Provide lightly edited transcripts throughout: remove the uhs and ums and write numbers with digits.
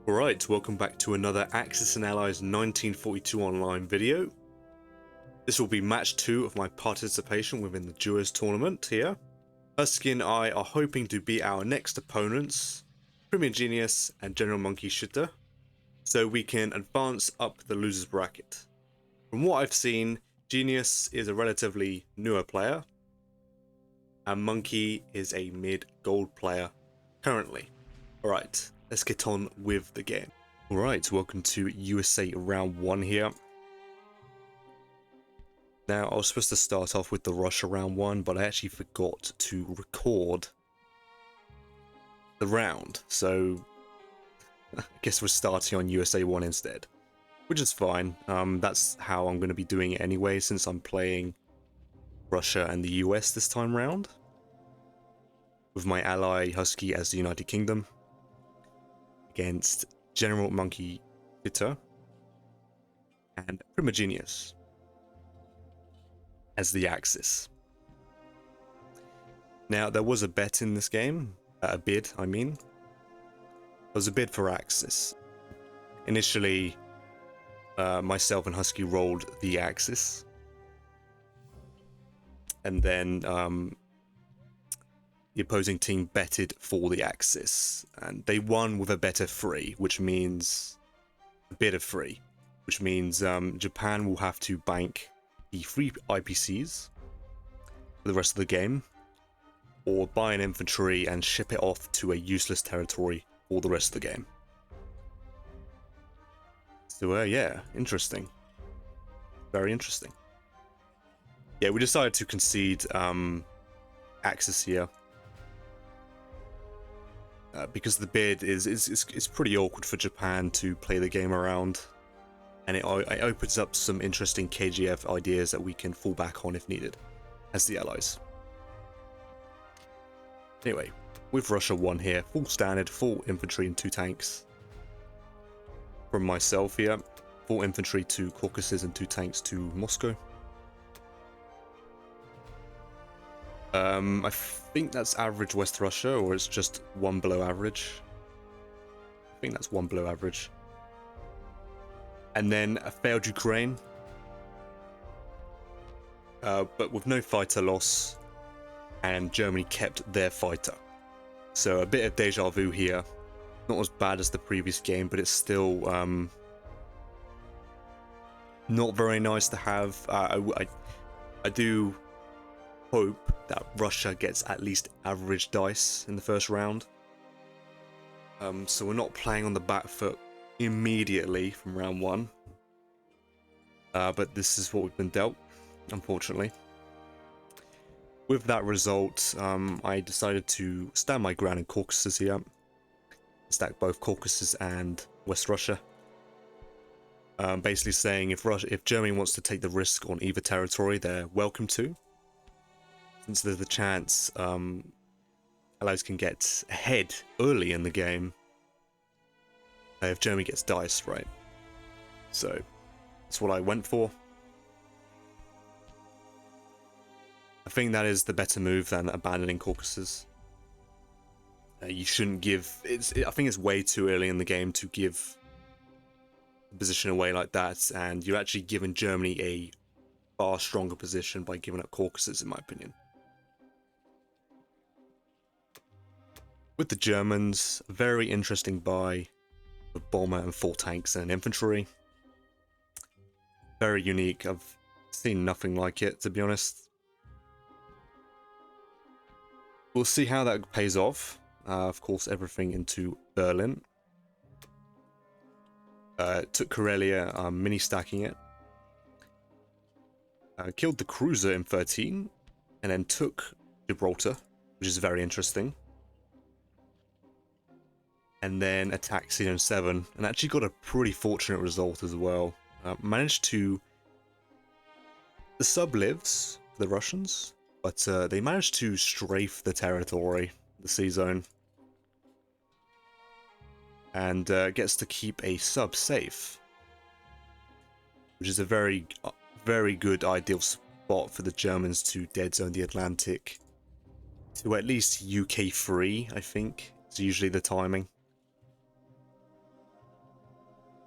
Alright, welcome back to another Axis and Allies 1942 online video. This will be match 2 of my participation within the Duos tournament here. Husky and I are hoping to beat our next opponents, Premier Genius and General Monkey Shitter, so we can advance up the losers bracket. From what I've seen, Genius is a relatively newer player, and Monkey is a mid-gold player currently. Alright, let's get on with the game. Alright, welcome to USA round 1 here. Now, I was supposed to start off with the Russia round 1, but I actually forgot to record the round, so I guess we're starting on USA 1 instead, which is fine. That's how I'm going to be doing it anyway, since I'm playing Russia and the US this time round, with my ally Husky as the United Kingdom, against General Monkey Shitter and Premier Genius as the Axis. Now, there was a bet in this game, a bid, I mean. There was a bid for Axis. Initially, myself and Husky rolled the Axis, and then the opposing team betted for the Axis, and they won with a bet of 3, which means a bid of 3, which means Japan will have to bank the 3 IPCs for the rest of the game, or buy an infantry and ship it off to a useless territory for the rest of the game. So yeah, interesting. Very interesting. Yeah, we decided to concede Axis here. Because the bid is pretty awkward for Japan to play the game around, and it opens up some interesting KGF ideas that we can fall back on if needed as the allies. Anyway, with Russia 1 here, full standard, full infantry and 2 tanks. From myself here, full infantry to Caucasus and 2 tanks to Moscow. I think that's average West Russia, or it's just 1 below average. I think that's 1 below average. And then a failed Ukraine, but with no fighter loss, and Germany kept their fighter. So a bit of deja vu here. Not as bad as the previous game, but it's still not very nice to have. I do hope that Russia gets at least average dice in the first round. So we're not playing on the back foot immediately from round 1. But this is what we've been dealt, unfortunately. With that result, I decided to stand my ground in Caucasus here. Stack both Caucasus and West Russia. Basically saying if Germany wants to take the risk on either territory, they're welcome to. Since there's a chance allies can get ahead early in the game if Germany gets dice, right? So that's what I went for. I think that is the better move than abandoning Caucasus. You shouldn't give... I think it's way too early in the game to give the position away like that, and you're actually giving Germany a far stronger position by giving up Caucasus, in my opinion. With the Germans, very interesting buy a bomber and 4 tanks and an infantry. Very unique. I've seen nothing like it, to be honest. We'll see how that pays off. Of course, everything into Berlin. Took Karelia, mini-stacking it. Killed the cruiser in 13, and then took Gibraltar, which is very interesting. And then attacked Season 7, and actually got a pretty fortunate result as well. Managed to... The sub lives for the Russians, but they managed to strafe the territory, the sea zone. And gets to keep a sub safe, which is a very, very good ideal spot for the Germans to dead zone the Atlantic to at least UK free, I think. It's usually the timing.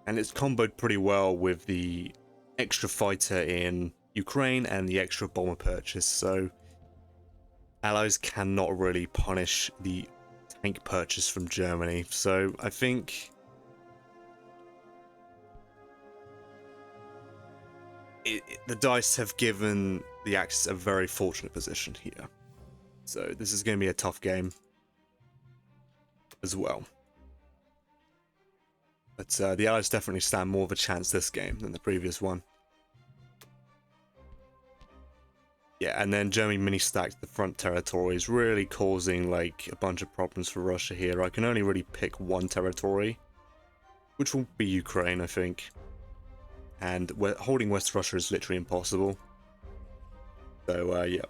And it's comboed pretty well with the extra fighter in Ukraine and the extra bomber purchase, so Allies cannot really punish the tank purchase from Germany. So I think the dice have given the Axis a very fortunate position here. So this is going to be a tough game as well. But the Allies definitely stand more of a chance this game than the previous one. Yeah, and then Germany mini-stacked the front territories, really causing like a bunch of problems for Russia here. I can only really pick one territory, which will be Ukraine, I think. And holding West Russia is literally impossible. So yeah,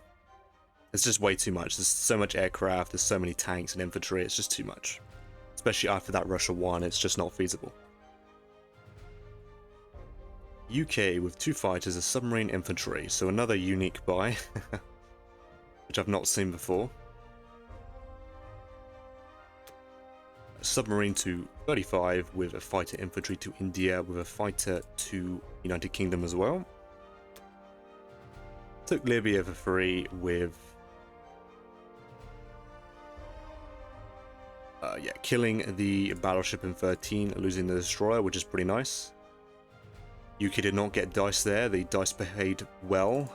it's just way too much. There's so much aircraft, there's so many tanks and infantry, it's just too much. Especially after that Russia won, it's just not feasible. UK with 2 fighters, a submarine infantry, so another unique buy, which I've not seen before. A submarine to 35 with a fighter infantry to India with a fighter to United Kingdom as well. Took Libya for free with yeah, killing the battleship in 13, losing the destroyer, which is pretty nice. UK did not get dice there. The dice behaved well.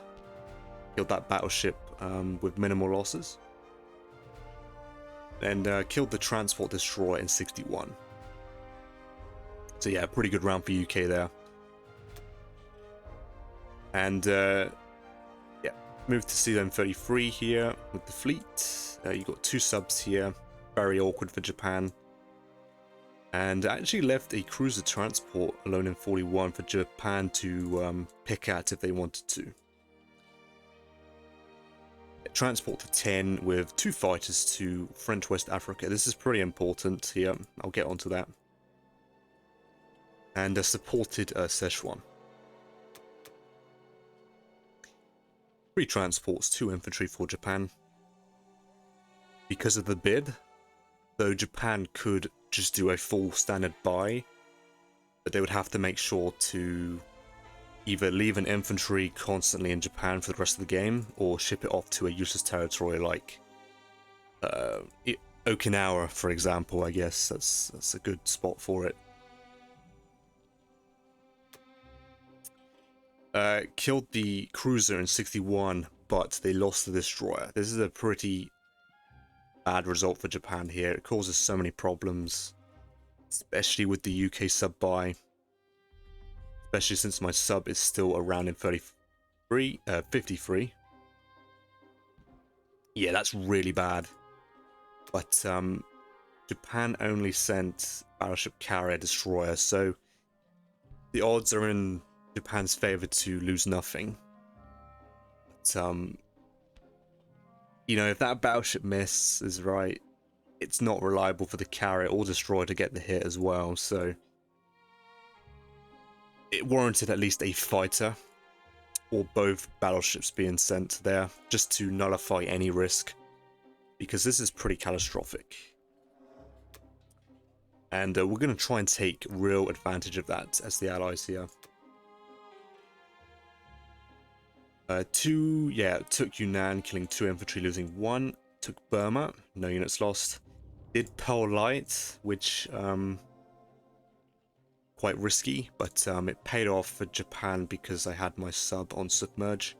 Killed that battleship with minimal losses. And killed the transport destroyer in 61. So yeah, pretty good round for UK there. And yeah, moved to CLM 33 here with the fleet. You got 2 subs here. Very awkward for Japan. And actually left a cruiser transport alone in 41 for Japan to pick at if they wanted to. Transport to 10 with 2 fighters to French West Africa. This is pretty important here. I'll get onto that. And supported Szechuan. 3 transports, 2 infantry for Japan. Because of the bid, though Japan could just do a full standard buy, but they would have to make sure to either leave an infantry constantly in Japan for the rest of the game, or ship it off to a useless territory like Okinawa, for example. I guess that's a good spot for it. Killed the cruiser in 61, but they lost the destroyer. This is a pretty bad result for Japan here. It causes so many problems, especially with the UK sub buy. Especially since my sub is still around in 53. Yeah, that's really bad. But Japan only sent battleship carrier destroyer, so the odds are in Japan's favor to lose nothing. But you know, if that battleship miss is right, it's not reliable for the carrier or destroyer to get the hit as well, so it warranted at least a fighter or both battleships being sent there just to nullify any risk, because this is pretty catastrophic. And we're going to try and take real advantage of that as the Allies here. 2, yeah, took Yunnan, killing 2 infantry, losing 1. Took Burma, no units lost. Did Pearl Light, which quite risky, but it paid off for Japan because I had my sub on submerge.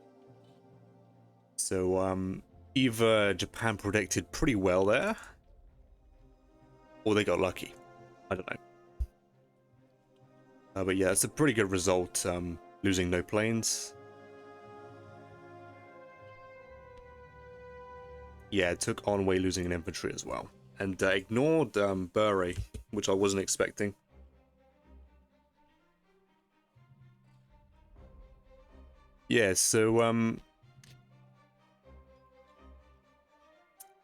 So either Japan predicted pretty well there, or they got lucky. I don't know. But yeah, it's a pretty good result, losing no planes. Yeah, it took Onway, losing an infantry as well. And ignored Bure, which I wasn't expecting. Yeah, so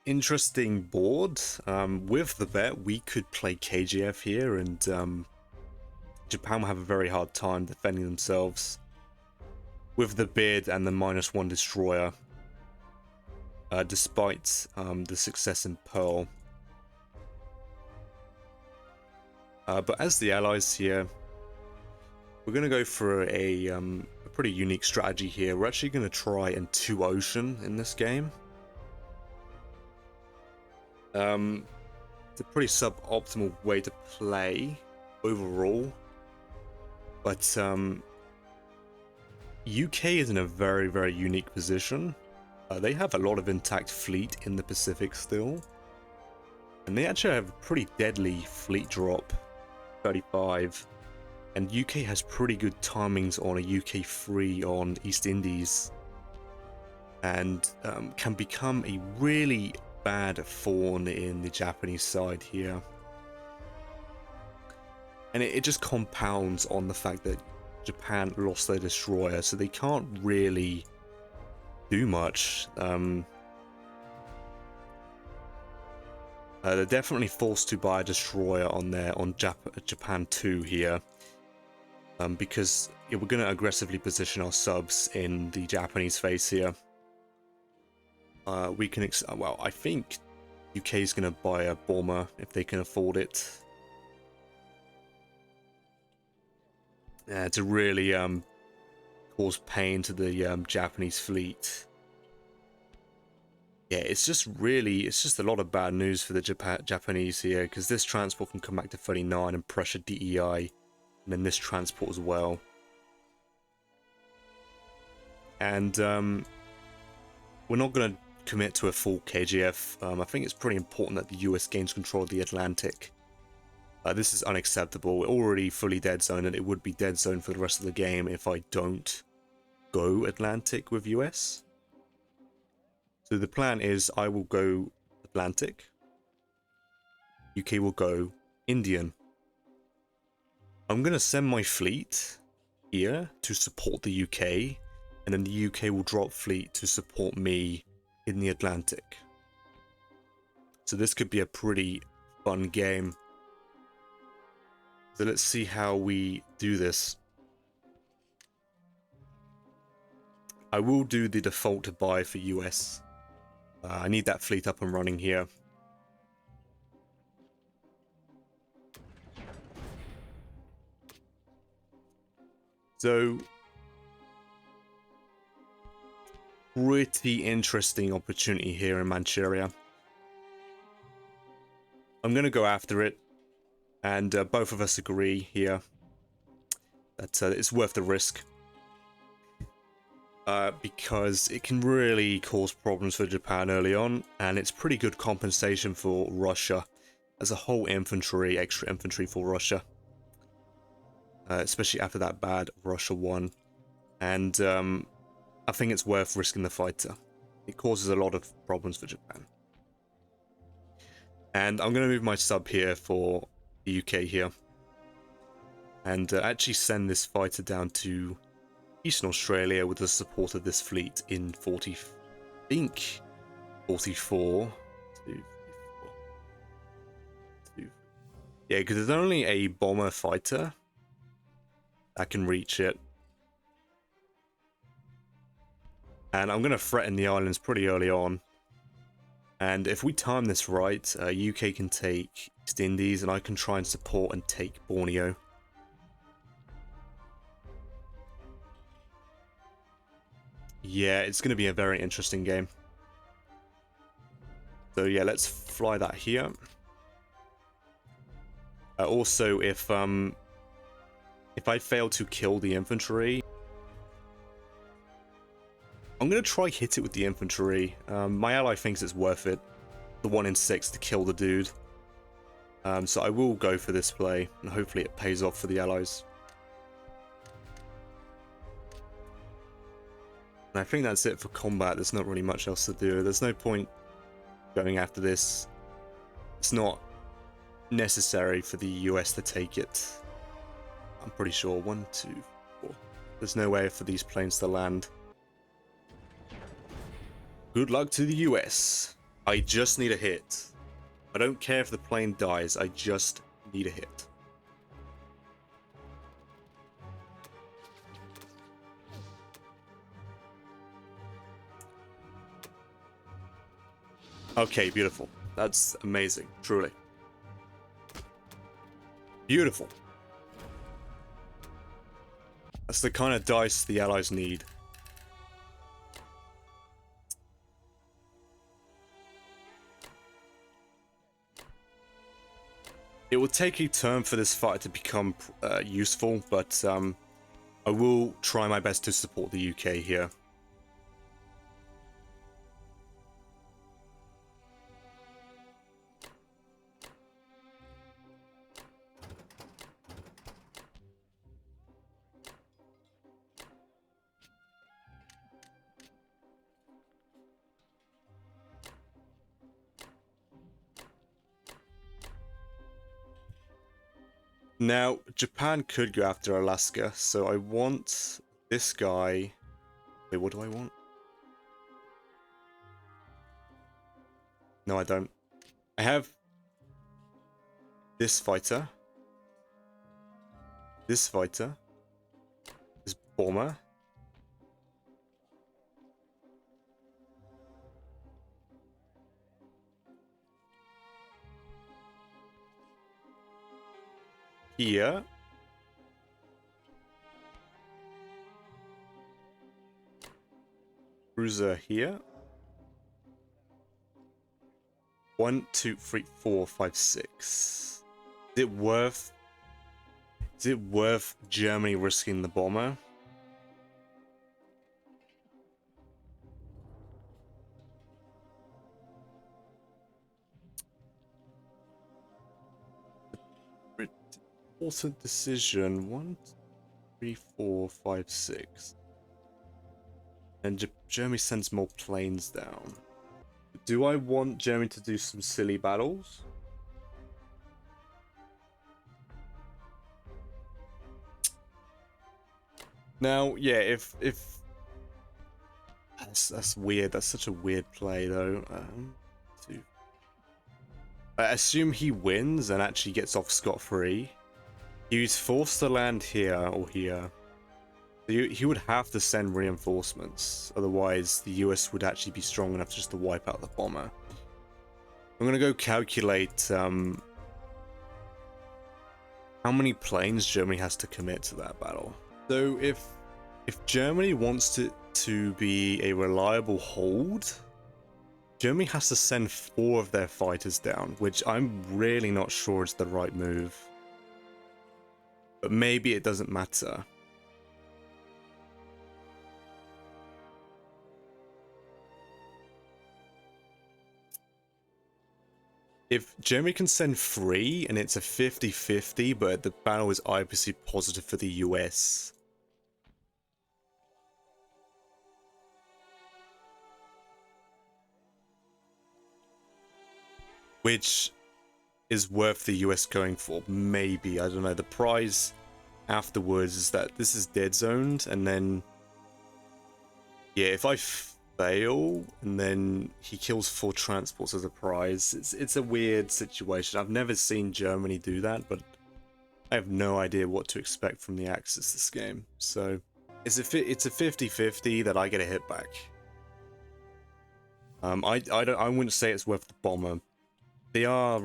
interesting board. With the bet, we could play KGF here, and Japan will have a very hard time defending themselves. With the bid and the -1 destroyer, despite the success in Pearl. But as the Allies here, We're going to go for a pretty unique strategy here. We're actually going to try and 2 ocean in this game. It's a pretty suboptimal way to play overall, but UK is in a very, very unique position. They have a lot of intact fleet in the Pacific still, and they actually have a pretty deadly fleet drop, 35, and UK has pretty good timings on a UK free on East Indies, and can become a really bad thorn in the Japanese side here. And it just compounds on the fact that Japan lost their destroyer, so they can't really do much. They're definitely forced to buy a destroyer on Japan 2 here, because we're going to aggressively position our subs in the Japanese face here. We can, well, I think UK is going to buy a bomber if they can afford it. To really cause pain to the Japanese fleet. Yeah, it's just a lot of bad news for the Japanese here, because this transport can come back to 39 and pressure DEI, and then this transport as well. And we're not going to commit to a full KGF. I think it's pretty important that the US gains control of the Atlantic. This is unacceptable. We're already fully dead zoned, and it would be dead zoned for the rest of the game if I don't go Atlantic with US. So the plan is I will go Atlantic. UK will go Indian. I'm going to send my fleet here to support the UK, and then the UK will drop fleet to support me in the Atlantic. So this could be a pretty fun game. So let's see how we do this. I will do the default buy for US. I need that fleet up and running here. So, pretty interesting opportunity here in Manchuria. I'm going to go after it, and both of us agree here that it's worth the risk. Because it can really cause problems for Japan early on, and it's pretty good compensation for Russia as a whole infantry, extra infantry for Russia. Especially after that bad Russia 1. And I think it's worth risking the fighter. It causes a lot of problems for Japan. And I'm going to move my sub here for the UK here. And actually send this fighter down to Eastern Australia with the support of this fleet in 44. Yeah, because there's only a bomber fighter that can reach it. And I'm going to threaten the islands pretty early on. And if we time this right, UK can take East Indies, and I can try and support and take Borneo. Yeah, it's going to be a very interesting game. So yeah, let's fly that here. Also, if I fail to kill the infantry, I'm going to try hit it with the infantry. My ally thinks it's worth it. The 1 in 6 to kill the dude. So I will go for this play, and hopefully it pays off for the allies. And I think that's it for combat. There's not really much else to do. There's no point going after this. It's not necessary for the US to take it. I'm pretty sure. 1, 2, 4. There's no way for these planes to land. Good luck to the US. I just need a hit. I don't care if the plane dies. I just need a hit. Okay, beautiful. That's amazing, truly. Beautiful. That's the kind of dice the Allies need. It will take a turn for this fight to become useful, but I will try my best to support the UK here. Now, Japan could go after Alaska, so I want this guy. Wait, what do I want? No, I don't. I have this fighter, this bomber, here, cruiser here. 1, 2, 3, 4, 5, 6. Is it worth Germany risking the bomber? Important decision. 1, 2, 3, 4, 5, 6. And Germany sends more planes down. Do I want Germany to do some silly battles? Now, yeah, if that's weird. That's such a weird play, though. I assume he wins and actually gets off scot-free. He's forced to land here or here. He would have to send reinforcements, otherwise the US would actually be strong enough just to wipe out the bomber. I'm gonna go calculate how many planes Germany has to commit to that battle. So if Germany wants to be a reliable hold, Germany has to send 4 of their fighters down, which I'm really not sure is the right move. But maybe it doesn't matter. If Germany can send 3 and it's a 50-50, but the battle is obviously positive for the US. Which is worth the US going for. Maybe, I don't know. The prize afterwards is that this is dead zoned, and then yeah, if I fail and then he kills 4 transports as a prize, it's a weird situation. I've never seen Germany do that, but I have no idea what to expect from the Axis this game. So it's a 50-50 that I get a hit back. I wouldn't say it's worth the bomber. They are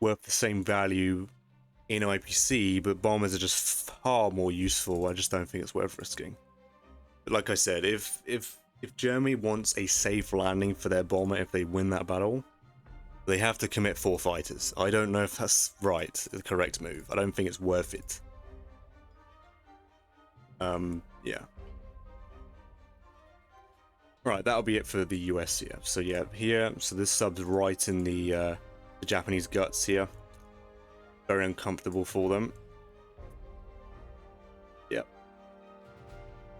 worth the same value in IPC, but bombers are just far more useful. I just don't think it's worth risking. But like I said, if Germany wants a safe landing for their bomber, if they win that battle, they have to commit 4 fighters. I don't know if that's right, the correct move. I don't think it's worth it. Yeah. Right, that'll be it for the US here. So yeah, here, so this sub's right in the Japanese guts here. Very uncomfortable for them. Yep.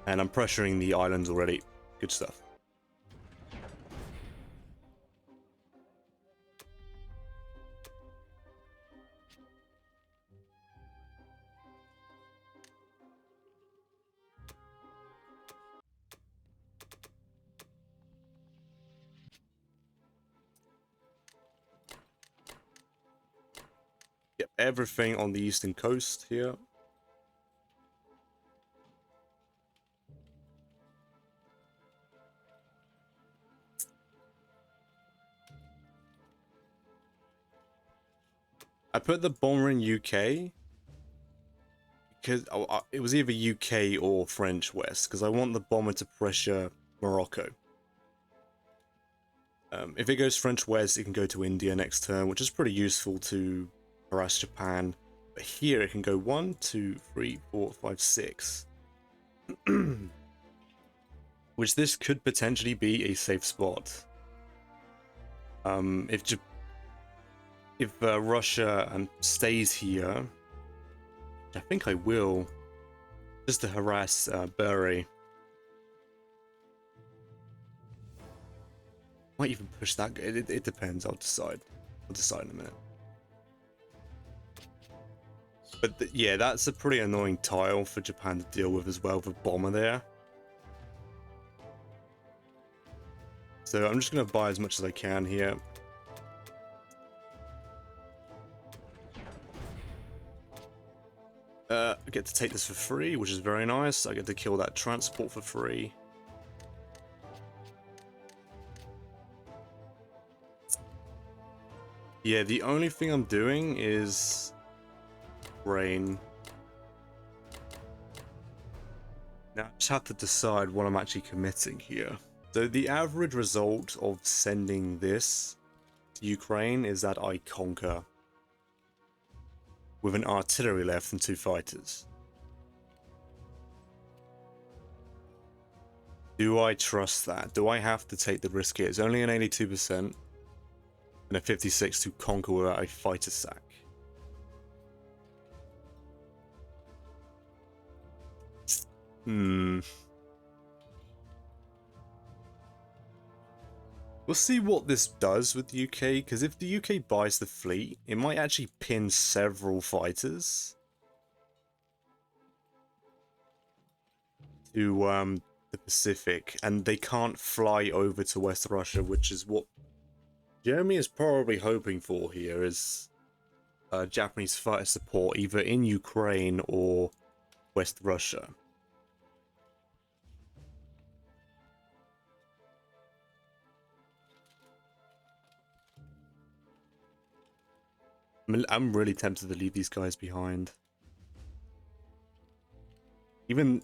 And I'm pressuring the islands already. Good stuff. Yep, everything on the eastern coast here. I put the bomber in UK because it was either UK or French West, because I want the bomber to pressure Morocco. If it goes French West, it can go to India next turn, which is pretty useful to harass Japan. But here it can go 1, 2, 3, 4, 5, 6. Which this could potentially be a safe spot. If Russia stays here, I think I will, just to harass Bury. Might even push that. It depends. I'll decide. I'll decide in a minute. But yeah, that's a pretty annoying tile for Japan to deal with as well, with a bomber there. So I'm just going to buy as much as I can here. I get to take this for free, which is very nice. I get to kill that transport for free. Yeah, the only thing I'm doing is rain. Now I just have to decide what I'm actually committing here. So the average result of sending this to Ukraine is that I conquer with an artillery left and 2 fighters. Do I trust that? Do I have to take the risk here? It's only an 82% and a 56 to conquer without a fighter sack. We'll see what this does with the UK, because if the UK buys the fleet, it might actually pin several fighters to the Pacific, and they can't fly over to West Russia, which is what Jeremy is probably hoping for here, is Japanese fighter support either in Ukraine or West Russia. I'm really tempted to leave these guys behind. Even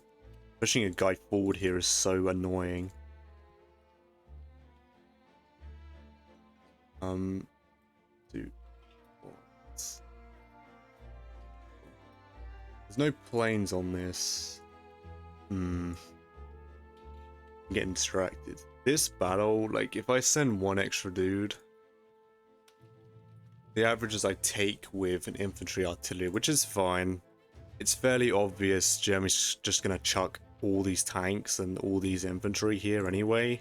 pushing a guy forward here is so annoying. There's no planes on this. I'm getting distracted. This battle, like, if I send one extra dude, the averages I take with an infantry artillery, which is fine. It's fairly obvious Jeremy's just gonna chuck all these tanks and all these infantry here anyway.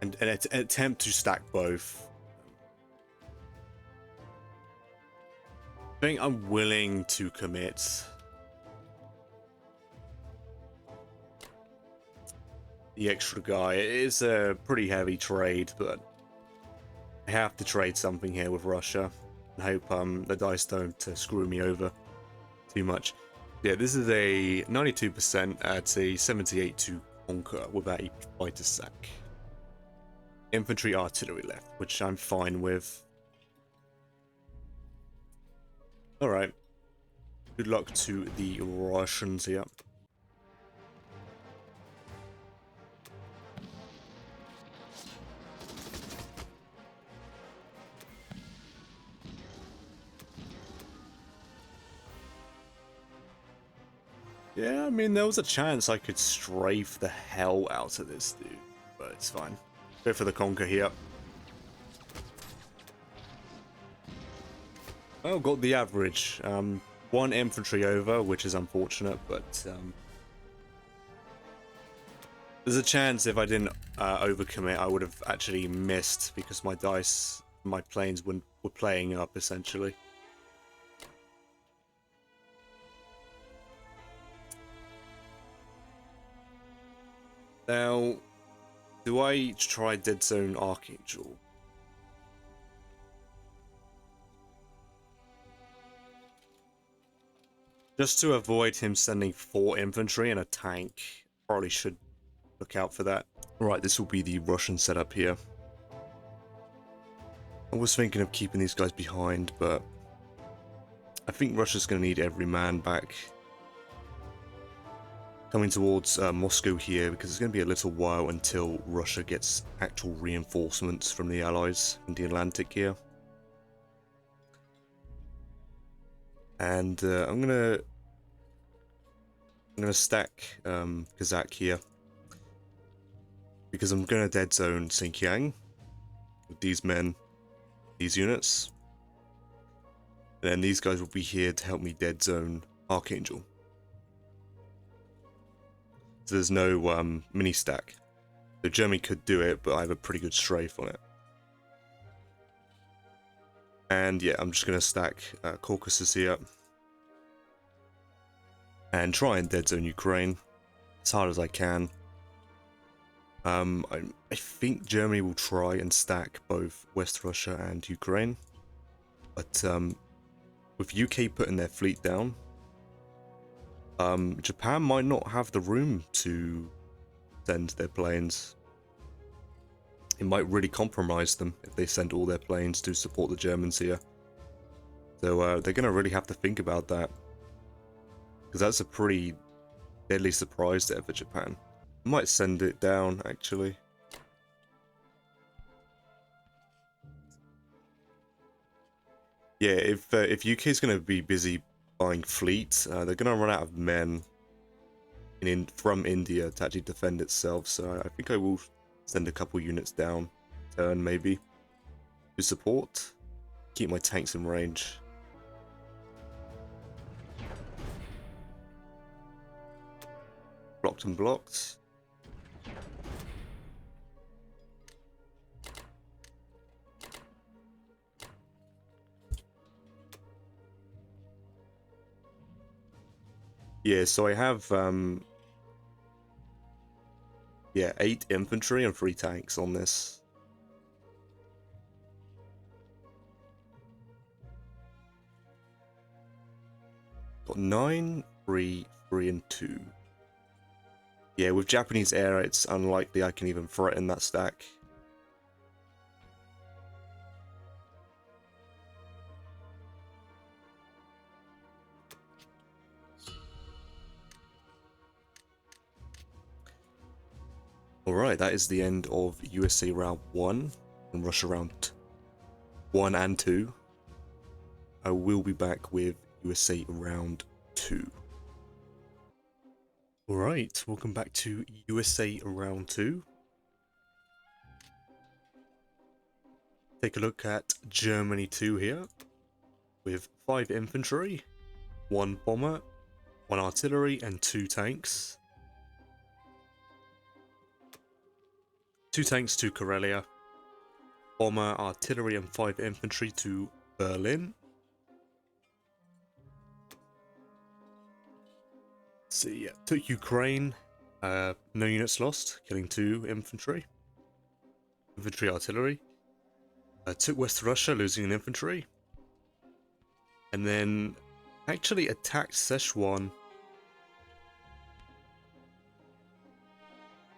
And an attempt to stack both. I think I'm willing to commit. The extra guy. It is a pretty heavy trade, but I have to trade something here with Russia. I hope the dice don't screw me over too much. Yeah, this is a 92% at a 78 to conquer without a fighter sack. Infantry artillery left, which I'm fine with. Alright. Good luck to the Russians here. Yeah, I mean, there was a chance I could strafe the hell out of this dude, but it's fine. Go for the conquer here. Oh, got the average. 1 infantry over, which is unfortunate, but there's a chance if I didn't overcommit, I would have actually missed, because my dice, my planes were playing up, essentially. Now, do I try Dead Zone Archangel? Just to avoid him sending 4 infantry and a tank. Probably should look out for that. Right, this will be the Russian setup here. I was thinking of keeping these guys behind, but I think Russia's going to need every man back coming towards Moscow here, because it's going to be a little while until Russia gets actual reinforcements from the Allies in the Atlantic here. And I'm gonna stack Kazakh here, because I'm gonna dead zone Xinjiang with these men, these units, and then these guys will be here to help me dead zone Archangel. So there's no mini stack. So Germany could do it, but I have a pretty good strafe on it. And yeah, I'm just gonna stack Caucasus here and try and dead zone Ukraine as hard as I can. I think Germany will try and stack both West Russia and Ukraine, but with UK putting their fleet down, Japan might not have the room to send their planes. It might really compromise them if they send all their planes to support the Germans here. So they're going to really have to think about that, because that's a pretty deadly surprise there for Japan. I might send it down, actually. Yeah, if UK is going to be busy buying fleet, they're going to run out of men from India to actually defend itself. So I think I will send a couple units down, turn maybe, to support, keep my tanks in range. Blocked and blocked. Yeah, so I have 8 infantry and 3 tanks on this. Got 9, 3, 3, and 2. Yeah, with Japanese air, it's unlikely I can even threaten that stack. Alright, that is the end of USA round 1 and Russia round 1 and 2. I will be back with USA round 2. Alright, welcome back to USA round 2. Take a look at Germany 2 here, with 5 infantry, 1 bomber, 1 artillery, and 2 tanks. 2 tanks to Karelia, bomber, artillery, and 5 infantry to Berlin. Let's see, yeah, took Ukraine, no units lost, killing 2 infantry, artillery. Took West Russia, losing an infantry, and then actually attacked Szechuan.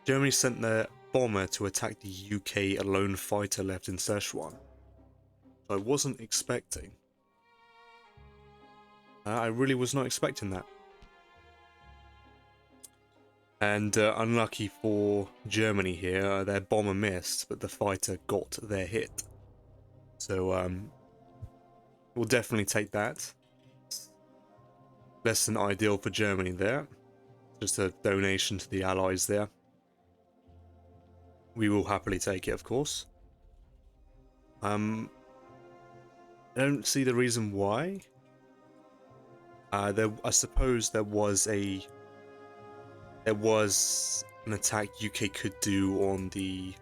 Germany sent their bomber to attack the UK, a lone fighter left in Szechuan. I wasn't expecting. I really was not expecting that. And unlucky for Germany here, their bomber missed, but the fighter got their hit. So we'll definitely take that. Less than ideal for Germany there. Just a donation to the Allies there. We will happily take it, of course. I don't see the reason why. I suppose there was an attack UK could do on the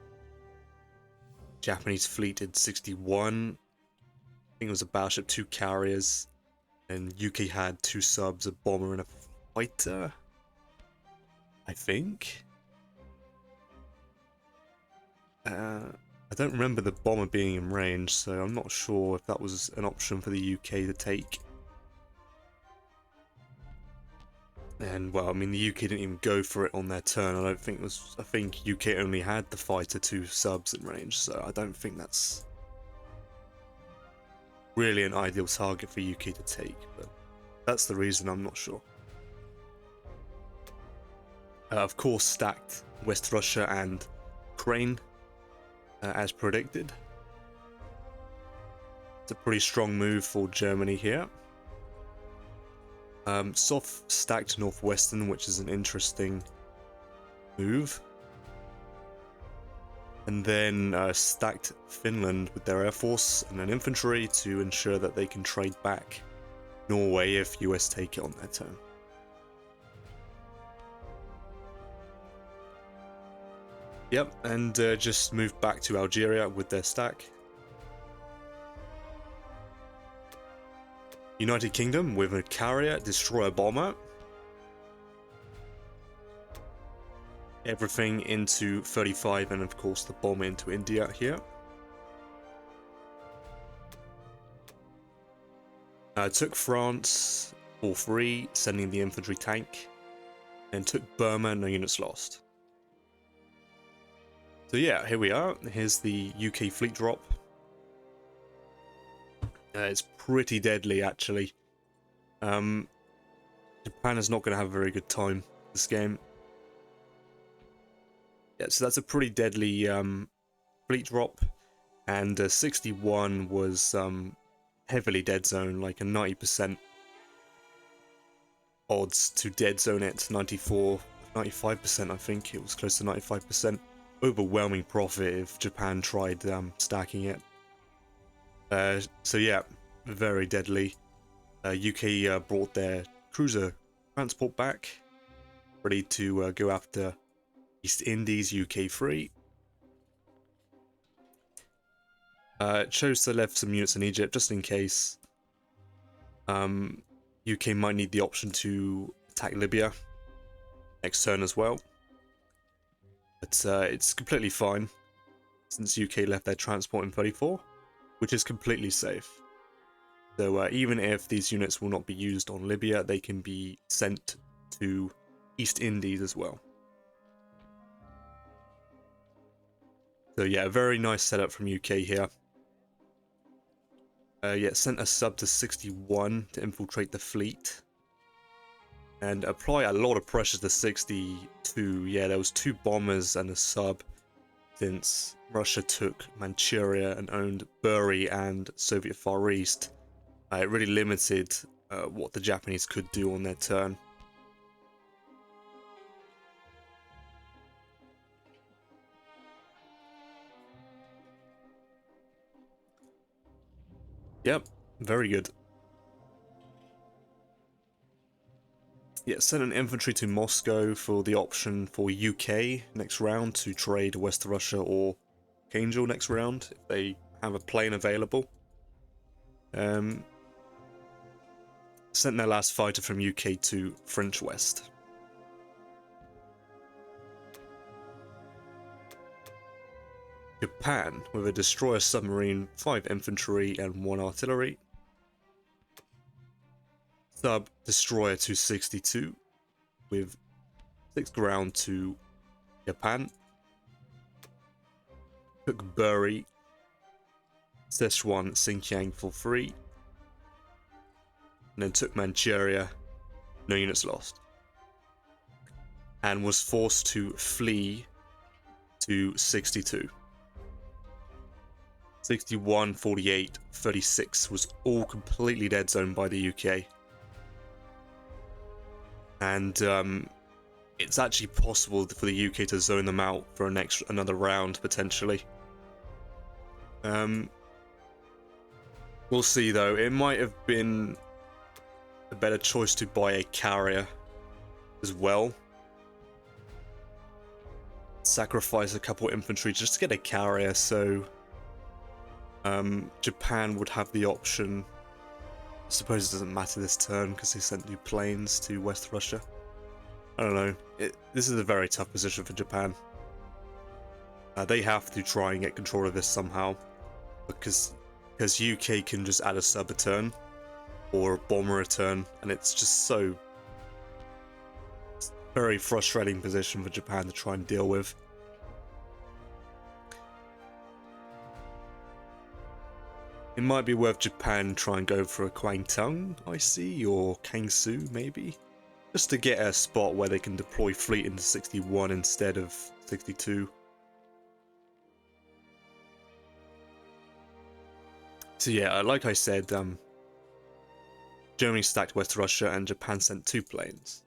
Japanese fleet in 61. I think it was a battleship, 2 carriers, and UK had 2 subs, a bomber, and a fighter, I think. I don't remember the bomber being in range, so I'm not sure if that was an option for the UK to take. And well, I mean, the UK didn't even go for it on their turn. I think UK only had the fighter, 2 subs in range, so I don't think that's really an ideal target for UK to take, but that's the reason, I'm not sure. Of course, stacked West Russia and Ukraine, as predicted. It's a pretty strong move for Germany here. Soft stacked Northwestern, which is an interesting move. And then stacked Finland with their air force and an infantry to ensure that they can trade back Norway if US take it on their turn. Yep, and just move back to Algeria with their stack. United Kingdom with a carrier, destroyer, bomber. Everything into 35 and of course the bomb into India here. Took France for free, sending the infantry tank. And took Burma, no units lost. So yeah, here we are. Here's the UK fleet drop. It's pretty deadly, actually. Japan is not going to have a very good time this game. Yeah, so that's a pretty deadly fleet drop. And 61 was heavily dead zone, like a 90% odds to dead zone it. 94, 95%, I think. It was close to 95%. Overwhelming profit if Japan tried stacking it. So yeah, very deadly. UK brought their cruiser transport back, ready to go after East Indies, UK free. Chose to left some units in Egypt just in case. UK might need the option to attack Libya next turn as well. But it's completely fine since UK left their transport in 34, which is completely safe. So even if these units will not be used on Libya, they can be sent to East Indies as well. So yeah, a very nice setup from UK here. Yeah, sent a sub to 61 to infiltrate the fleet. And apply a lot of pressure to 62. Yeah, there was 2 bombers and a sub since Russia took Manchuria and owned Buri and Soviet Far East. It really limited what the Japanese could do on their turn. Yep, very good. Yeah, send an infantry to Moscow for the option for UK next round to trade West Russia or Angel next round if they have a plane available. Sent their last fighter from UK to French West. Japan with a destroyer submarine, 5 infantry and 1 artillery. Sub destroyer to 62 with 6 ground to Japan. Took Buri, Szechuan, Xinjiang for free. And then took Manchuria, no units lost. And was forced to flee to 62. 61, 48, 36 was all completely dead zoned by the UK. And it's actually possible for the UK to zone them out for another round, potentially. We'll see, though. It might have been a better choice to buy a carrier as well. Sacrifice a couple infantry just to get a carrier, so Japan would have the option. I suppose it doesn't matter this turn because they sent new planes to West Russia. I don't know. This is a very tough position for Japan. They have to try and get control of this somehow, because UK can just add a sub a turn or a bomber a turn, and it's just so very frustrating position for Japan to try and deal with. It might be worth Japan try and go for a Kwangtung, I see, or Kangsu maybe, just to get a spot where they can deploy fleet into 61 instead of 62. So yeah, like I said, Germany stacked West Russia and Japan sent 2 planes.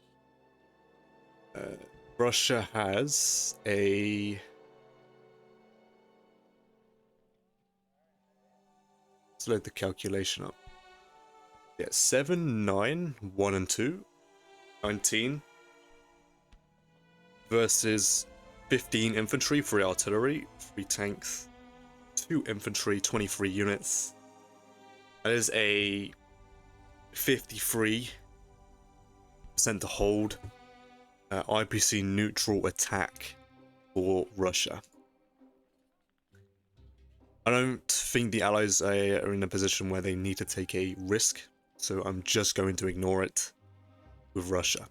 Russia has a... Let's load the calculation up. Yeah, 7, 9, 1 and 2, 19 versus 15 infantry, 3 artillery, 3 tanks, 2 infantry, 23 units. That is a 53% to hold IPC neutral attack for Russia. I don't think the Allies are in a position where they need to take a risk, so I'm just going to ignore it with Russia.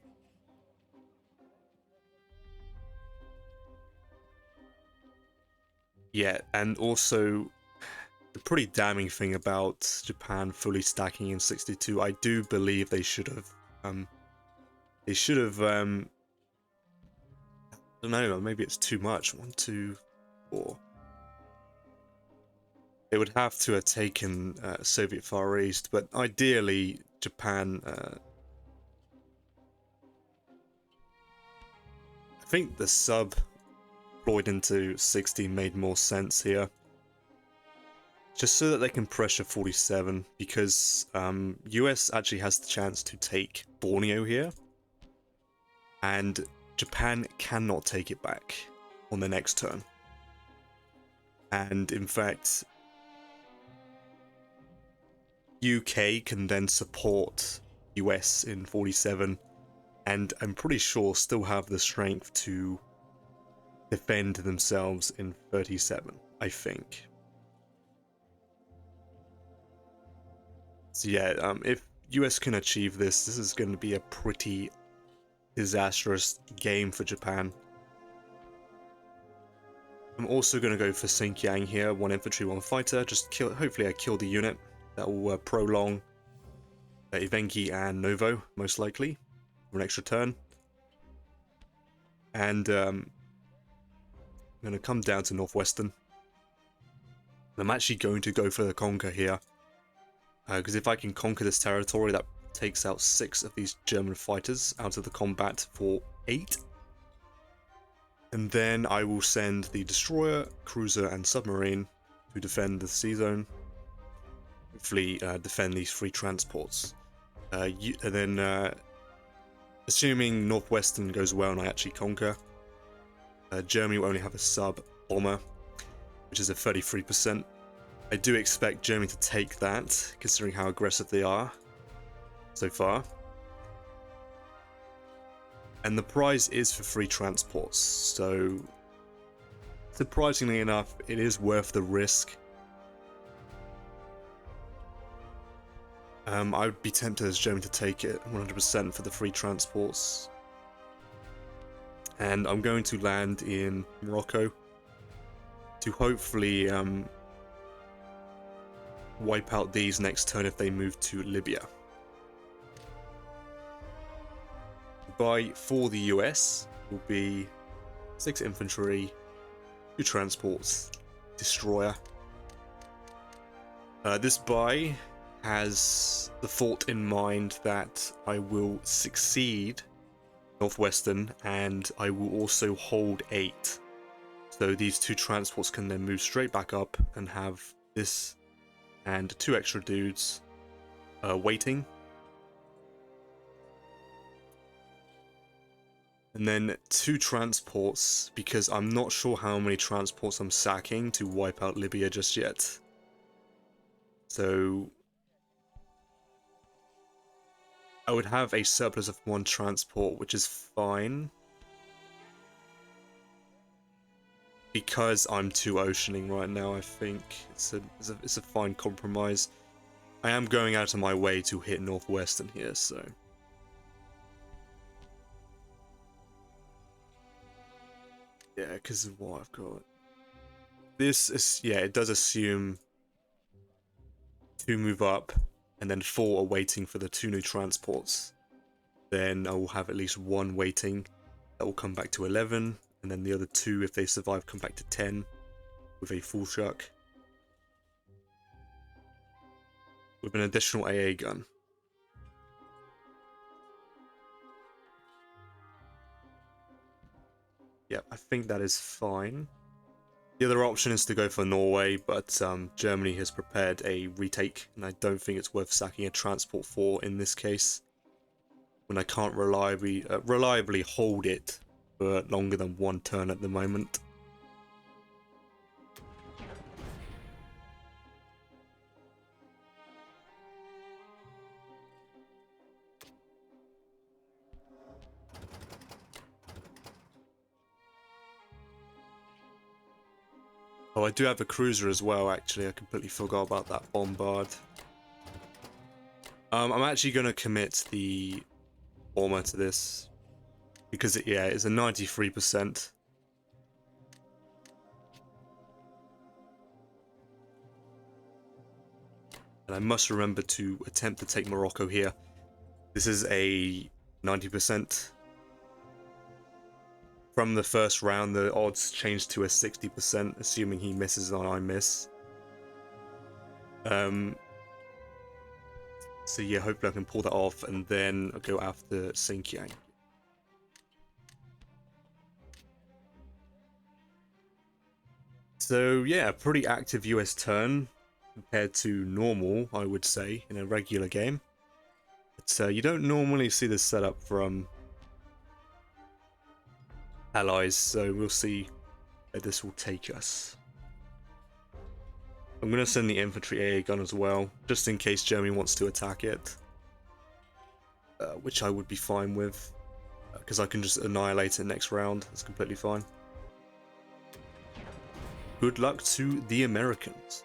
Yeah, and also the pretty damning thing about Japan fully stacking in 62, I do believe they should have, I don't know, maybe it's too much. 1, 2, 4. They would have to have taken Soviet Far East, but ideally Japan. I think the sub deployed into 60 made more sense here, just so that they can pressure 47, because US actually has the chance to take Borneo here, and Japan cannot take it back on the next turn. And in fact, UK can then support US in 47, and I'm pretty sure still have the strength to defend themselves in 37, I think. So yeah, if US can achieve this, this is going to be a pretty disastrous game for Japan. I'm also going to go for Xinjiang here, 1 infantry, 1 fighter, just kill. Hopefully I kill the unit. That will prolong Ivenki and Novo, most likely, for an extra turn. And I'm going to come down to Northwestern. I'm actually going to go for the conquer here, because if I can conquer this territory, that takes out 6 of these German fighters out of the combat for 8. And then I will send the destroyer, cruiser, and submarine to defend the sea zone. Hopefully defend these 3 transports. And then, assuming Northwestern goes well and I actually conquer, Germany will only have a sub bomber, which is a 33%. I do expect Germany to take that, considering how aggressive they are so far. And the prize is for 3 transports, so surprisingly enough, it is worth the risk. I would be tempted as Germany to take it 100% for the 3 transports. And I'm going to land in Morocco to hopefully wipe out these next turn if they move to Libya. Buy for the US will be 6 infantry, 2 transports, destroyer. This buy has the thought in mind that I will succeed Northwestern and I will also hold 8. So these 2 transports can then move straight back up and have this and 2 extra dudes waiting. And then 2 transports, because I'm not sure how many transports I'm sacking to wipe out Libya just yet. So I would have a surplus of 1 transport, which is fine, because I'm 2 oceaning right now. I think it's a fine compromise. I am going out of my way to hit Northwestern here, so yeah, because of what I've got. This is, yeah, it does assume 2 move up, and then 4 are waiting for the 2 new transports. Then I will have at least 1 waiting. That will come back to 11, and then the other 2, if they survive, come back to 10 with a full shuck. With an additional AA gun. Yeah, I think that is fine. The other option is to go for Norway, but Germany has prepared a retake, and I don't think it's worth sacking a transport for in this case, when I can't reliably hold it for longer than 1 turn at the moment. Oh, I do have a cruiser as well, actually. I completely forgot about that bombard. I'm actually going to commit the bomber to this, because it's a 93%. And I must remember to attempt to take Morocco here. This is a 90%. From the first round, the odds changed to a 60%, assuming he misses and I miss. So yeah, hopefully I can pull that off, and then I'll go after Xinjiang. So yeah, a pretty active US turn compared to normal, I would say, in a regular game. But you don't normally see this setup from allies, so we'll see where this will take us. I'm going to send the infantry AA gun as well, just in case Germany wants to attack it. Which I would be fine with, because I can just annihilate it next round. It's completely fine. Good luck to the Americans.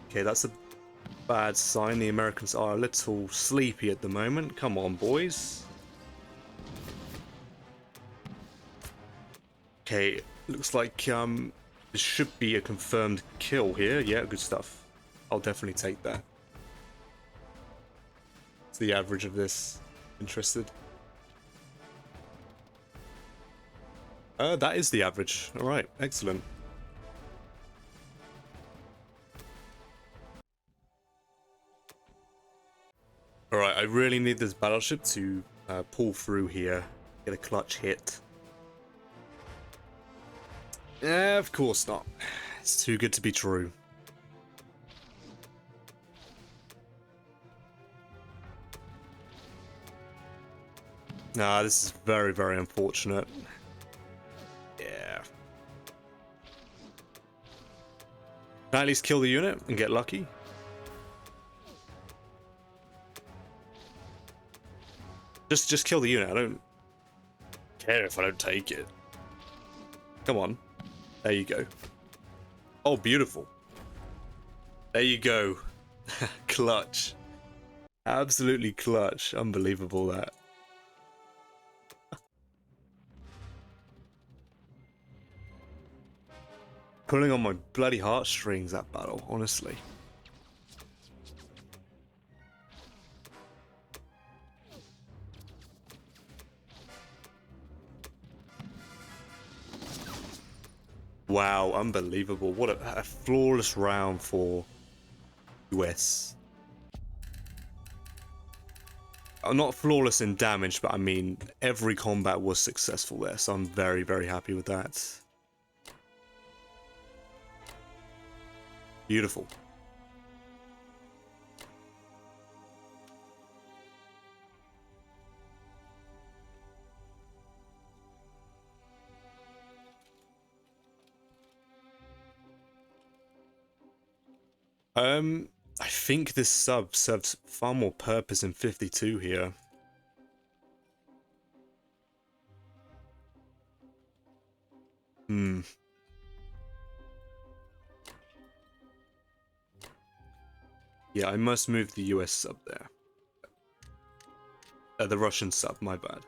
Okay, that's a bad sign. The Americans are a little sleepy at the moment. Come on, boys. Okay, looks like this should be a confirmed kill here. Yeah, good stuff. I'll definitely take that. It's the average of this. Interested? That is the average. All right, excellent. All right, I really need this battleship to pull through here, get a clutch hit. Of course not. It's too good to be true. Nah, this is very, very unfortunate. Yeah. Can I at least kill the unit and get lucky? Just kill the unit. I don't care if I don't take it. Come on. There you go. Oh, beautiful. There you go. Clutch. Absolutely clutch. Unbelievable, that. Pulling on my bloody heartstrings, that battle, honestly. Wow, unbelievable. What a flawless round for US. Not flawless in damage, but I mean, every combat was successful there, so I'm very, very happy with that. Beautiful. I think this sub serves far more purpose in 52 here. Hmm. Yeah, I must move the US sub there. The Russian sub, my bad.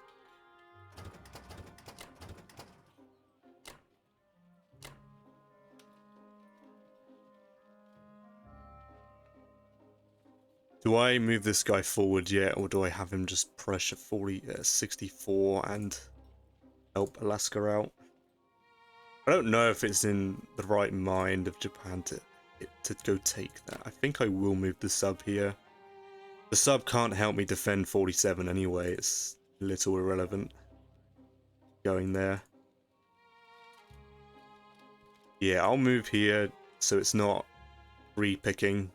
Do I move this guy forward yet, or do I have him just pressure 64 and help Alaska out? I don't know if it's in the right mind of Japan to go take that. I think I will move the sub here. The sub can't help me defend 47 anyway, it's a little irrelevant going there. Yeah, I'll move here so it's not re-picking.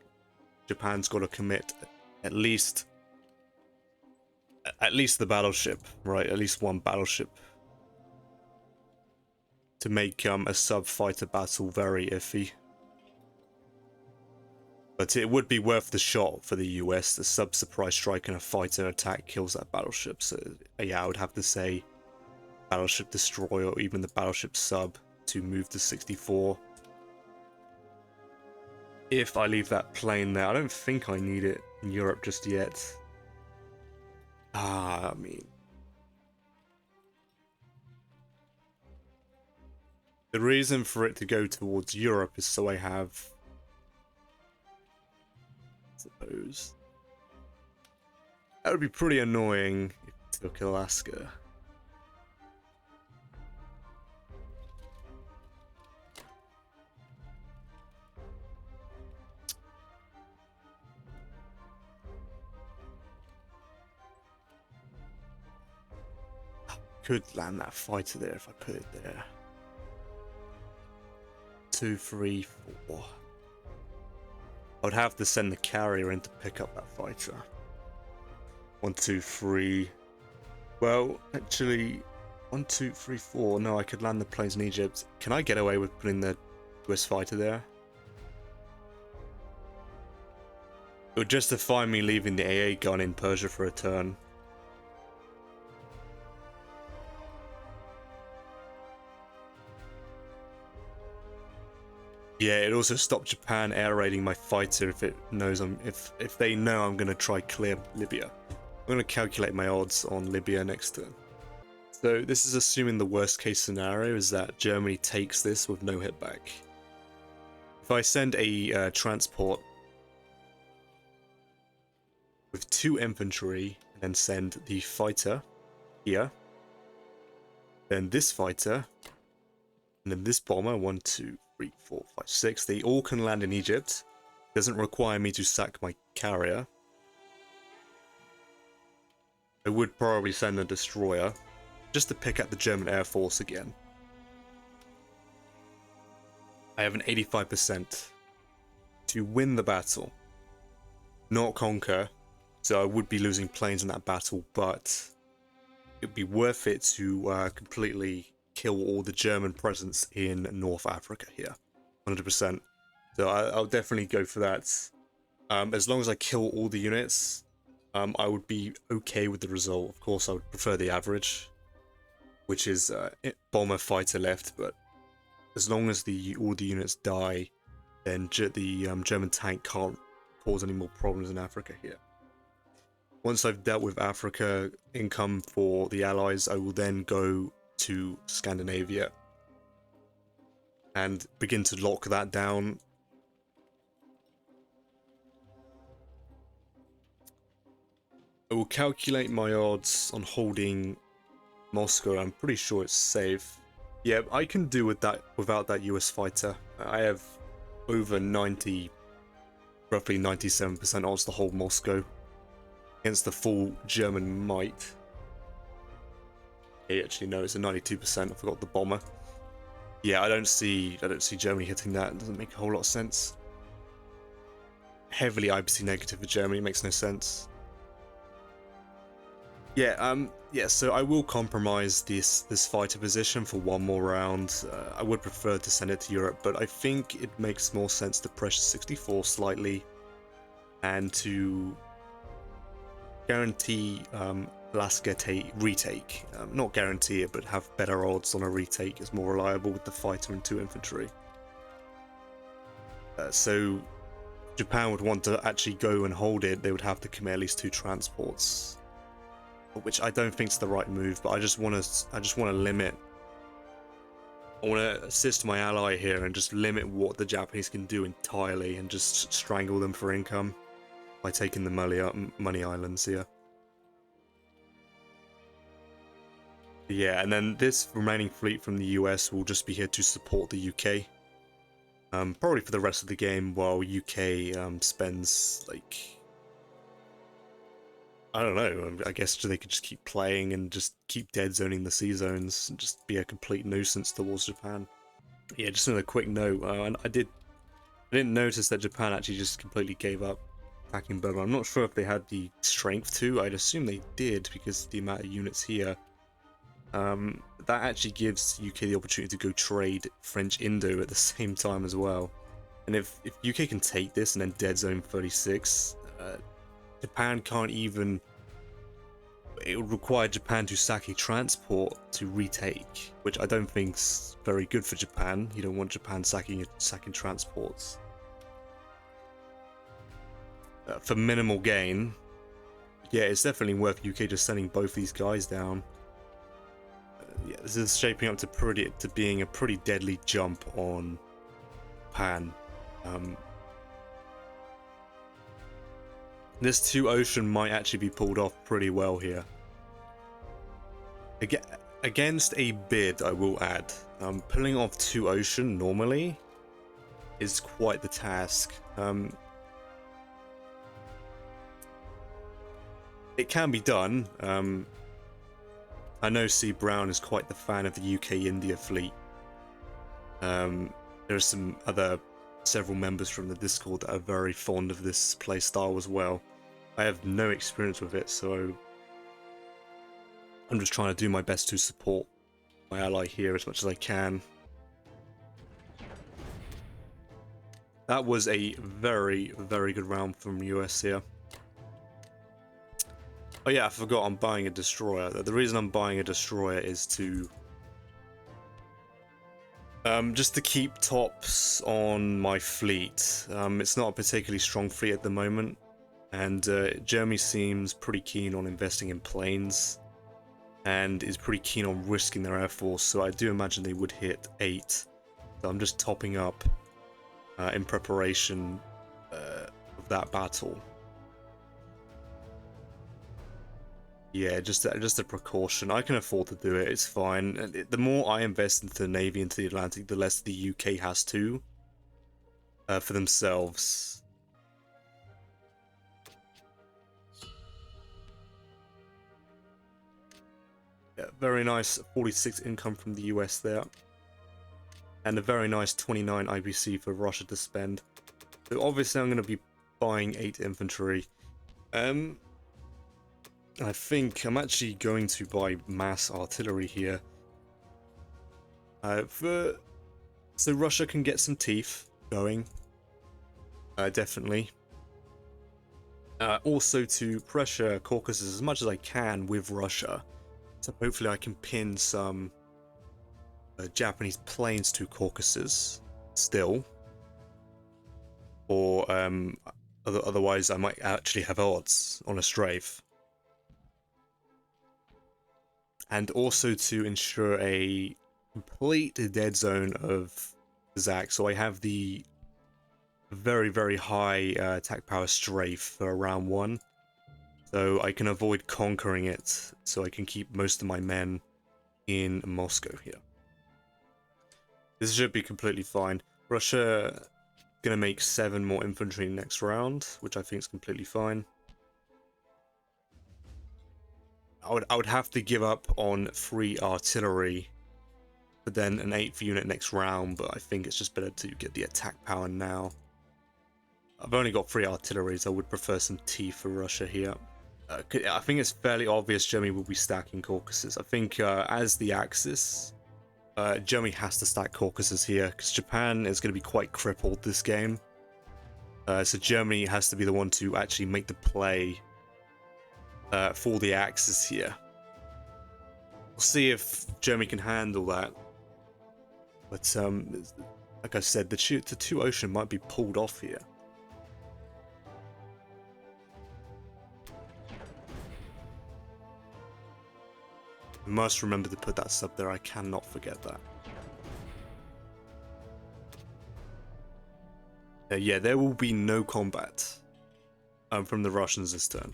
Japan's got to commit at least the battleship, right? At least one battleship to make a sub-fighter battle very iffy. But it would be worth the shot for the US. The sub-surprise strike and a fighter attack kills that battleship. So yeah, I would have to say battleship destroyer or even the battleship sub to move to 64. If I leave that plane there, I don't think I need it in Europe just yet. I mean, the reason for it to go towards Europe is so I have, I suppose, that would be pretty annoying if it took Alaska. Could land that fighter there if I put it there. 2, 3, 4. I would have to send the carrier in to pick up that fighter. 1, 2, 3. Well, actually, 1, 2, 3, 4. No, I could land the planes in Egypt. Can I get away with putting the US fighter there? It would justify me leaving the AA gun in Persia for a turn. Yeah, it also stopped Japan air raiding my fighter if it knows if they know I'm gonna try clear Libya. I'm gonna calculate my odds on Libya next turn. So this is assuming the worst case scenario is that Germany takes this with no hit back. If I send a transport with 2 infantry and then send the fighter here, then this fighter, and then this bomber, 1, 2, 3, 4, 5, 6. They all can land in Egypt. Doesn't require me to sack my carrier. I would probably send a destroyer just to pick at the German Air Force again. I have an 85% to win the battle, not conquer. So I would be losing planes in that battle, but it'd be worth it to completely kill all the German presence in North Africa here, 100%. So I'll definitely go for that. As long as I kill all the units, I would be okay with the result. Of course, I would prefer the average, which is bomber fighter left. But as long as all the units die, then the German tank can't cause any more problems in Africa here. Once I've dealt with Africa income for the Allies, I will then go to Scandinavia and begin to lock that down. I will calculate my odds on holding Moscow. I'm pretty sure it's safe. Yeah, I can do with that without that US fighter. I have over 90, roughly 97% odds to hold Moscow against the full German might. Actually, no, it's a 92%. I forgot the bomber. Yeah, I don't see Germany hitting that. It doesn't make a whole lot of sense. Heavily IPC negative for Germany, makes no sense. Yeah, so I will compromise this fighter position for one more round. I would prefer to send it to Europe, but I think it makes more sense to pressure 64 slightly and to guarantee Alaska retake. Not guarantee it, but have better odds on a retake. It's more reliable with the fighter and 2 infantry. So Japan would want to actually go and hold it, they would have to commit at least 2 transports, which I don't think is the right move. But I just want to limit. I want to assist my ally here and just limit what the Japanese can do entirely, and just strangle them for income by taking the money islands here. Yeah, and then this remaining fleet from the US will just be here to support the UK. Probably for the rest of the game, while UK spends, like, I don't know, I guess they could just keep playing and just keep dead zoning the sea zones and just be a complete nuisance towards Japan. Yeah, just another quick note, and I didn't notice that Japan actually just completely gave up attacking Burma. I'm not sure if they had the strength to. I'd assume they did because of the amount of units here. That actually gives UK the opportunity to go trade French Indo at the same time as well. And if UK can take this and then dead zone 36, Japan can't even. It would require Japan to sack a transport to retake, which I don't think's very good for Japan. You don't want Japan sacking transports for minimal gain. Yeah, it's definitely worth UK just sending both these guys down. Yeah, this is shaping up to being a pretty deadly jump on Japan. This 2 ocean might actually be pulled off pretty well here. Against a bid, I will add, pulling off 2 ocean normally is quite the task. It can be done. I know C. Brown is quite the fan of the UK-India fleet. There are several members from the Discord that are very fond of this playstyle as well. I have no experience with it, so I'm just trying to do my best to support my ally here as much as I can. That was a very, very good round from US here. Oh yeah, I forgot I'm buying a destroyer. The reason I'm buying a destroyer is to just to keep tops on my fleet. It's not a particularly strong fleet at the moment, and Germany seems pretty keen on investing in planes and is pretty keen on risking their air force, so I do imagine they would hit 8. So I'm just topping up in preparation of that battle. Yeah, just a precaution. I can afford to do it. It's fine. The more I invest into the Navy, into the Atlantic, the less the UK has to for themselves. Yeah, very nice 46 income from the US there, and a very nice 29 IBC for Russia to spend. So obviously, I'm going to be buying 8 infantry. I think I'm actually going to buy mass artillery here. So Russia can get some teeth going. Definitely. Also to pressure Caucasus as much as I can with Russia. So hopefully I can pin some Japanese planes to Caucasus still. Or otherwise I might actually have odds on a strafe. And also to ensure a complete dead zone of Zach. So I have the very, very high attack power strafe for round 1. So I can avoid conquering it. So I can keep most of my men in Moscow here. This should be completely fine. Russia gonna make 7 more infantry next round, which I think is completely fine. I would have to give up on 3 artillery, but then an 8th unit next round, but I think it's just better to get the attack power now. I've only got 3 artillery, so I would prefer some T for Russia here. I think it's fairly obvious Germany will be stacking Caucasus. I think as the Axis, Germany has to stack Caucasus here, because Japan is going to be quite crippled this game. So Germany has to be the one to actually make the play for the Axis here. We'll see if Germany can handle that. But like I said, the 2 ocean might be pulled off here. I must remember to put that sub there. I cannot forget that. Yeah, there will be no combat from the Russians this turn.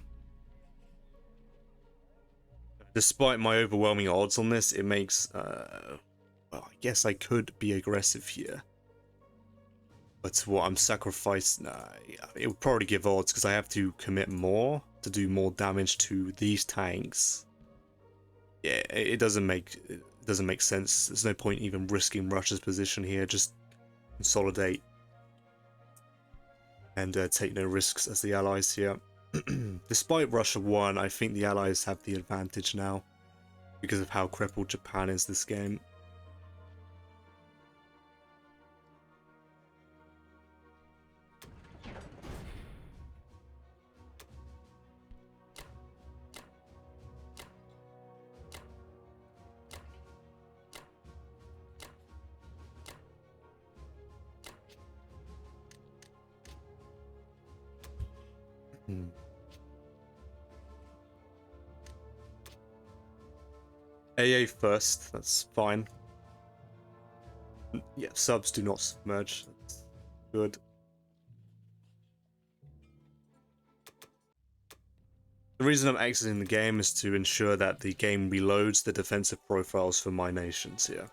Despite my overwhelming odds on this, it makes... well, I guess I could be aggressive here. But what I'm sacrificing... it would probably give odds because I have to commit more to do more damage to these tanks. Yeah, it doesn't make sense. There's no point even risking Russia's position here. Just consolidate and take no risks as the allies here. Despite Russia 1, I think the allies have the advantage now because of how crippled Japan is this game. AA first, that's fine. Yeah, subs do not submerge, that's good. The reason I'm exiting the game is to ensure that the game reloads the defensive profiles for my nations here.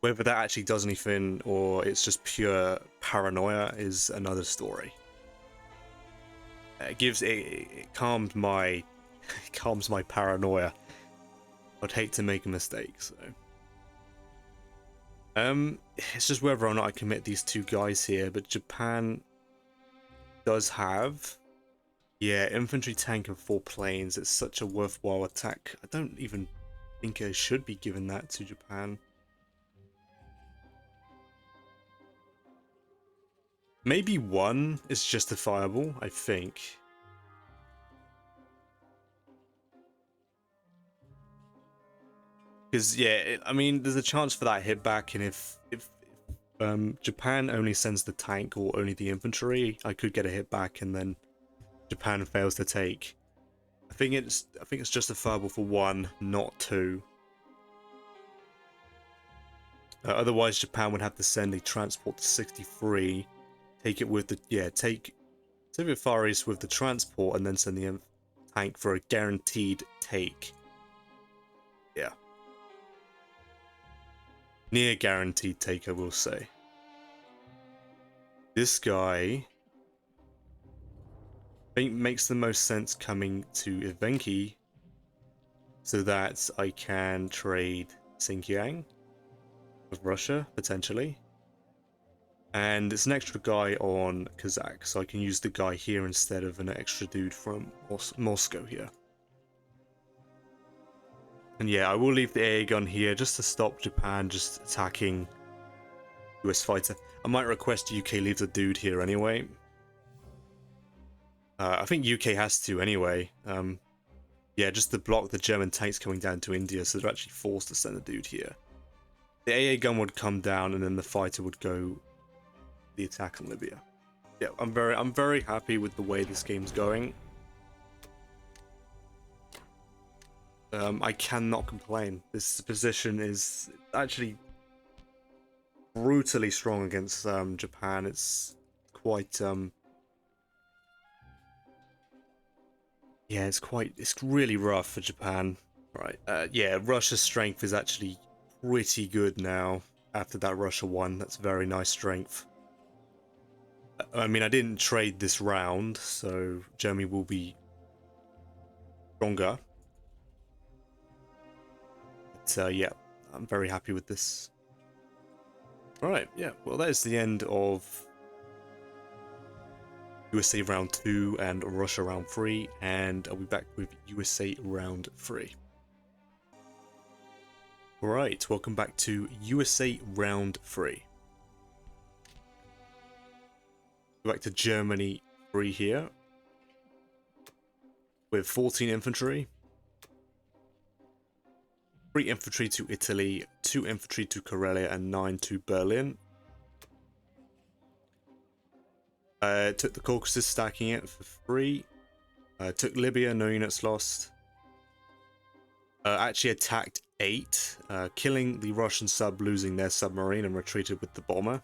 Whether that actually does anything or it's just pure paranoia is another story. It calmed my it calms my paranoia. I'd hate to make a mistake, so it's just whether or not I commit these two guys here. But Japan does have, yeah, infantry, tank, and 4 planes. It's such a worthwhile attack. I don't even think I should be giving that to Japan. Maybe 1 is justifiable, I think. Because, yeah, I mean, there's a chance for that hit back, and if Japan only sends the tank or only the infantry, I could get a hit back, and then Japan fails to take. I think it's justifiable for 1, not 2. Otherwise, Japan would have to send a transport to 63, take it with the take Soviet Far East with the transport, and then send the tank for a guaranteed take. Yeah. Near guaranteed take, I will say. This guy, I think, makes the most sense coming to Evenki so that I can trade Xinjiang with Russia, potentially. And it's an extra guy on Kazakh, so I can use the guy here instead of an extra dude from Moscow here. And yeah, I will leave the AA gun here just to stop Japan just attacking US fighter. I might request UK leave the dude here anyway. I think UK has to anyway. Yeah, just to block the German tanks coming down to India, so they're actually forced to send a dude here. The AA gun would come down, and then the fighter would go the attack on Libya. Yeah, I'm very happy with the way this game's going. I cannot complain. This position is actually brutally strong against Japan. It's quite yeah, it's really rough for Japan. Right. Yeah, Russia's strength is actually pretty good now after that Russia 1. That's very nice strength. I mean, I didn't trade this round, so Germany will be stronger. But yeah, I'm very happy with this. Alright, yeah, well, that is the end of USA round 2 and Russia round 3, and I'll be back with USA round 3. Alright, welcome back to USA round 3. Back to Germany 3 here, with 14 infantry, 3 infantry to Italy, 2 infantry to Karelia, and 9 to Berlin. Took the Caucasus, stacking it for 3. Took Libya, no units lost. actually attacked 8, killing the Russian sub, losing their submarine, and retreated with the bomber.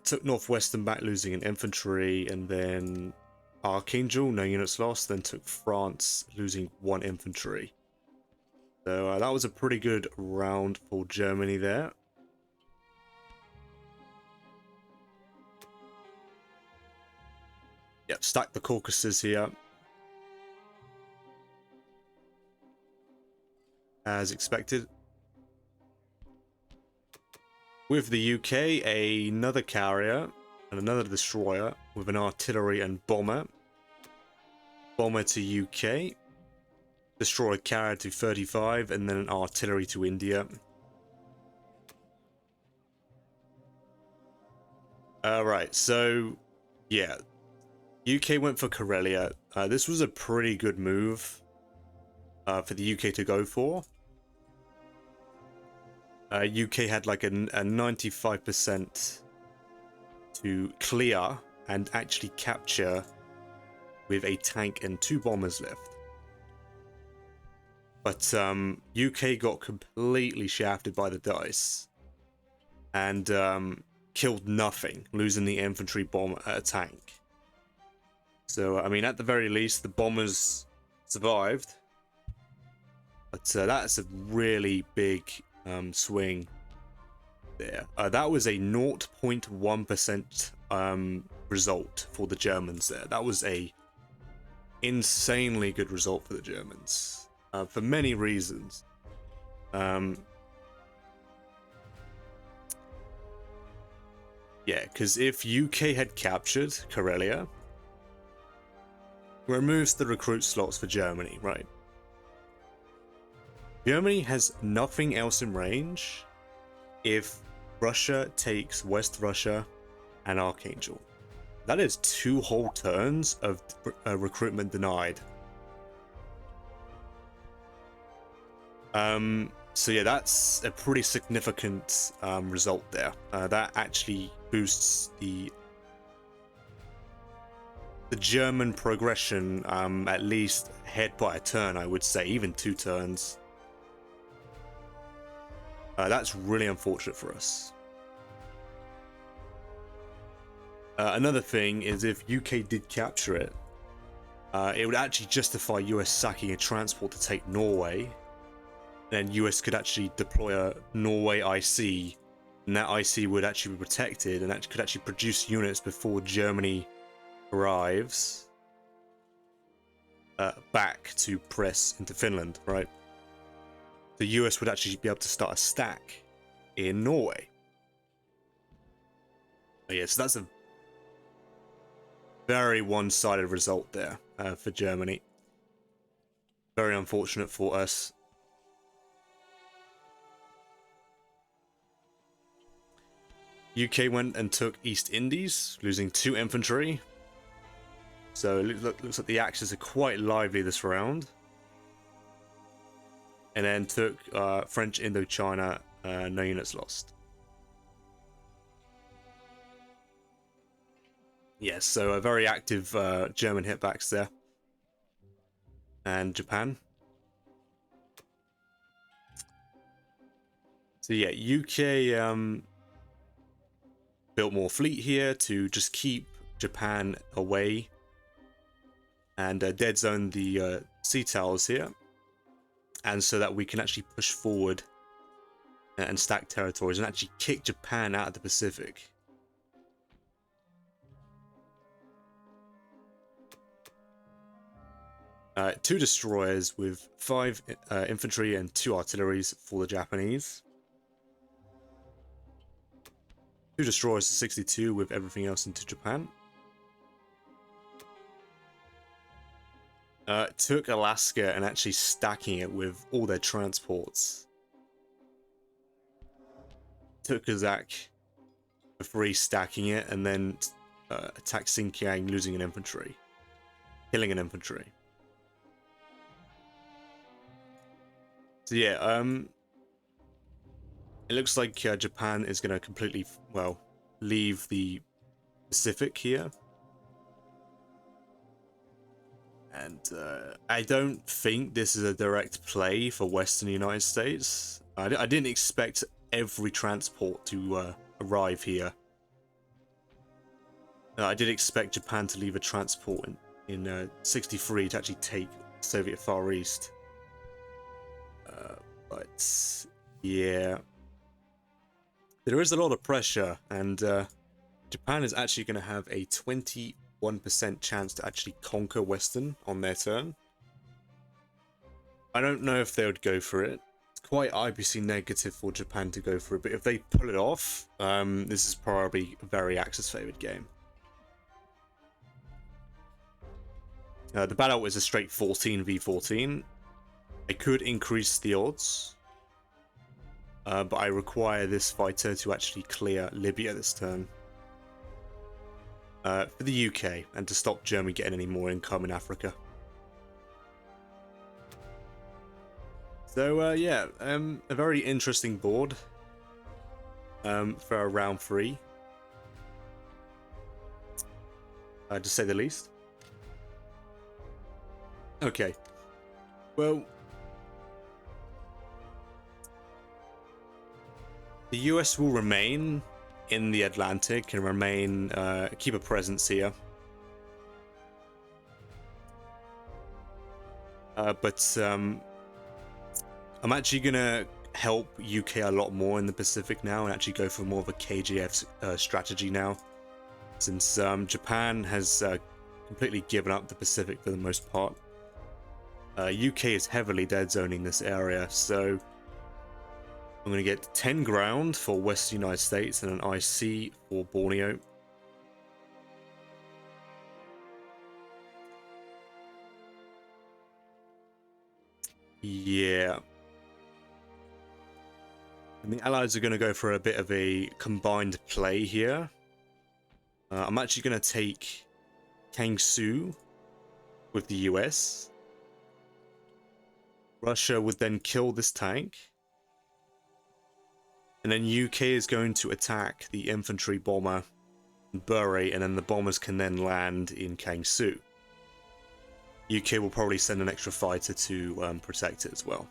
Took Northwestern back, losing an infantry, and then Archangel, no units lost, then took France, losing 1 infantry. So that was a pretty good round for Germany there. Yep, stack the Caucasus here. As expected. With the UK, another carrier and another destroyer with an artillery and bomber. Bomber to UK. Destroyer carrier to 35, and then an artillery to India. Alright, so yeah. UK went for Karelia. This was a pretty good move for the UK to go for. UK had like a 95% to clear and actually capture with a tank and 2 bombers left. But UK got completely shafted by the dice and killed nothing, losing the infantry bomb tank. So, I mean, at the very least, the bombers survived. But that's a really big swing there. That was a 0.1% result for the Germans there. That was a insanely good result for the Germans for many reasons. Yeah, because if UK had captured Karelia, removes the recruit slots for Germany, right? Germany has nothing else in range if Russia takes West Russia and Archangel. That is 2 whole turns of recruitment denied. So yeah, that's a pretty significant result there. That actually boosts the German progression at least ahead by a turn, I would say, even 2 turns. That's really unfortunate for us. Another thing is if UK did capture it, it would actually justify US sacking a transport to take Norway. Then US could actually deploy a Norway IC, and that IC would actually be protected and could actually produce units before Germany arrives back to press into Finland, right? The US would actually be able to start a stack in Norway. But yeah, so that's a very one-sided result there for Germany. Very unfortunate for us. UK went and took East Indies, losing 2 infantry. So it looks like the Axis are quite lively this round. And then took French Indochina, no units lost. Yes, so a very active German hitbacks there. And Japan. So yeah, UK built more fleet here to just keep Japan away. And dead zone the sea towers here. And so that we can actually push forward and stack territories and actually kick Japan out of the Pacific. Two destroyers with 5 infantry and 2 artilleries for the Japanese. 2 destroyers to 62 with everything else into Japan. Took Alaska and actually stacking it with all their transports. Took Kazakh for free, stacking it, and then attacked Xinjiang, losing an infantry. Killing an infantry. So yeah, it looks like Japan is going to completely, well, leave the Pacific here. And I don't think this is a direct play for Western United States. I didn't expect every transport to arrive here. I did expect Japan to leave a transport in 63 to actually take Soviet Far East. But yeah, there is a lot of pressure, and Japan is actually going to have a 21% chance to actually conquer Western on their turn. I don't know if they would go for it. It's quite IPC negative for Japan to go for it, but if they pull it off, this is probably a very Axis favored game. The battle is a straight 14v14. I could increase the odds, but I require this fighter to actually clear Libya this turn. For the UK, and to stop Germany getting any more income in Africa. So yeah, a very interesting board for round 3, to say the least. Okay, well, the US will remain in the Atlantic and remain keep a presence here, but I'm actually gonna help UK a lot more in the Pacific now and actually go for more of a KGF strategy now, since Japan has completely given up the Pacific for the most part. UK is heavily dead zoning this area, so I'm going to get 10 ground for Western United States and an IC for Borneo. Yeah. And the Allies are going to go for a bit of a combined play here. I'm actually going to take Kangsu with the US. Russia would then kill this tank. And then UK is going to attack the infantry bomber Bury, and then the bombers can then land in Kangsu. UK will probably send an extra fighter to protect it as well.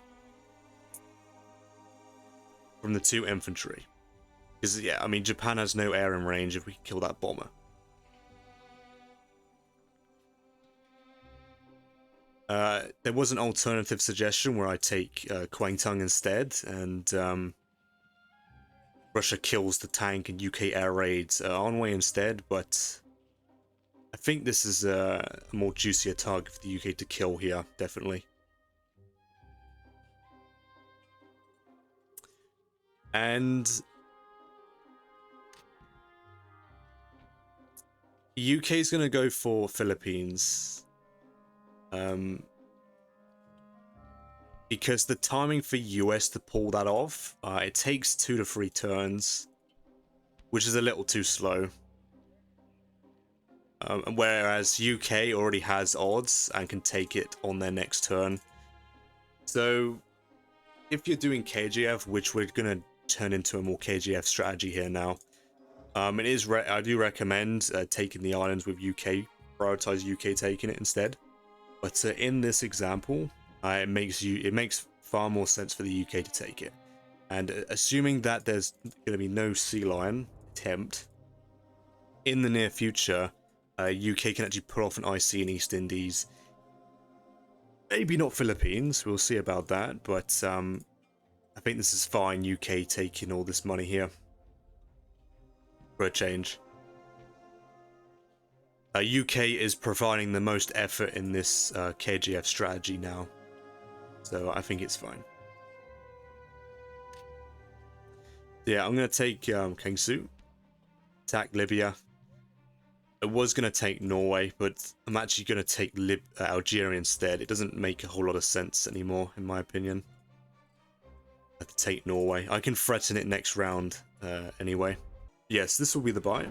From the 2 infantry. Because, yeah, I mean, Japan has no air in range if we kill that bomber. There was an alternative suggestion where I take Kwangtung instead, and Russia kills the tank and UK air raids Anhui instead, but I think this is a more juicier target for the UK to kill here, definitely. And the UK is going to go for Philippines. Because the timing for US to pull that off, it takes 2 to 3 turns, which is a little too slow. Whereas UK already has odds and can take it on their next turn. So if you're doing KGF, which we're going to turn into a more KGF strategy here now, I do recommend taking the islands with UK, prioritize UK taking it instead. But in this example, it makes far more sense for the UK to take it. And assuming that there's going to be no sea lion attempt in the near future, UK can actually put off an IC in East Indies. Maybe not Philippines, we'll see about that, but I think this is fine, UK taking all this money here for a change. UK is providing the most effort in this KGF strategy now, so I think it's fine. Yeah, I'm going to take Kangsu, attack Libya. I was going to take Norway, but I'm actually going to take Algeria instead. It doesn't make a whole lot of sense anymore, in my opinion. I have to take Norway. I can threaten it next round anyway. Yes, this will be the buy.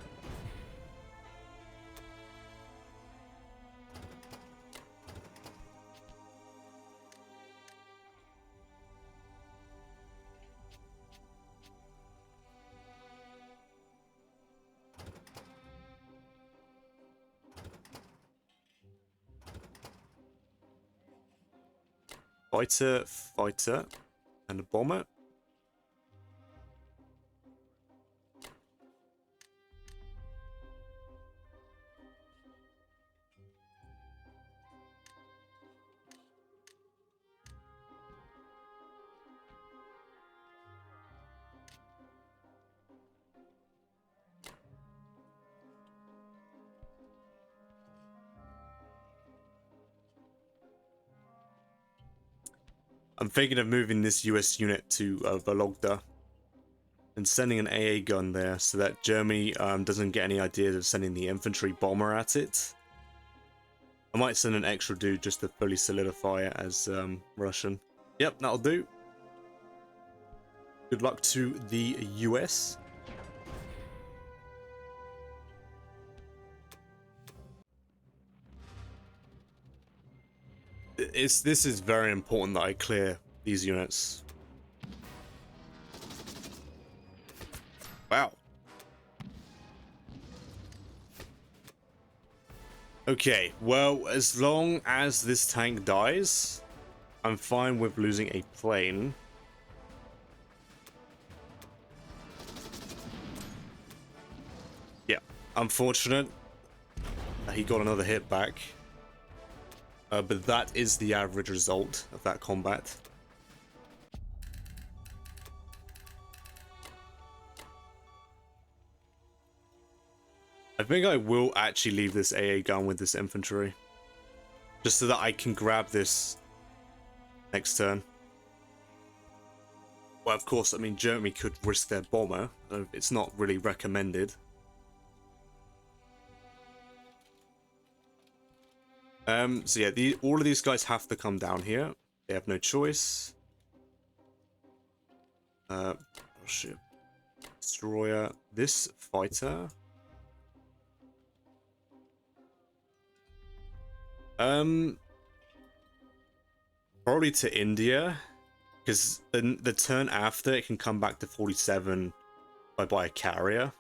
fighter, fighter, and a bomber. I'm thinking of moving this US unit to Vologda and sending an AA gun there so that Germany doesn't get any ideas of sending the infantry bomber at it. I might send an extra dude just to fully solidify it as Russian. Yep, that'll do. Good luck to the US. This is very important that I clear these units. Wow. Okay, well, as long as this tank dies, I'm fine with losing a plane. Yeah, unfortunate that he got another hit back. But that is the average result of that combat. I think I will actually leave this AA gun with this infantry. Just so that I can grab this next turn. Well, of course, I mean, Germany could risk their bomber. It's not really recommended. So yeah, all of these guys have to come down here. They have no choice. Oh shit. Destroyer. This fighter. Probably to India. Because the turn after, it can come back to 47 by a carrier.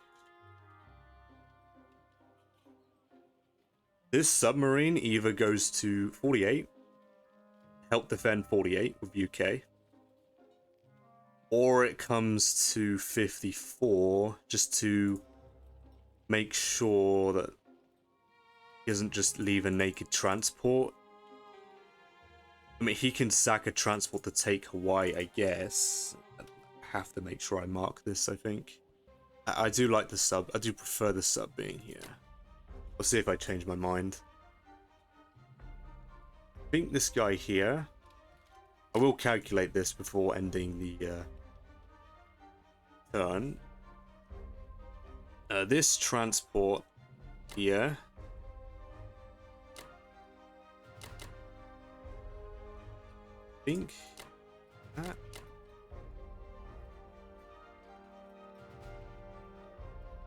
This submarine either goes to 48, help defend 48 with UK, or it comes to 54 just to make sure that he doesn't just leave a naked transport. I mean, he can sack a transport to take Hawaii, I guess. I have to make sure I mark this, I think. I do like the sub. I do prefer the sub being here. I'll see if I change my mind. I think this guy here... I will calculate this before ending the turn. This transport here... I think... that...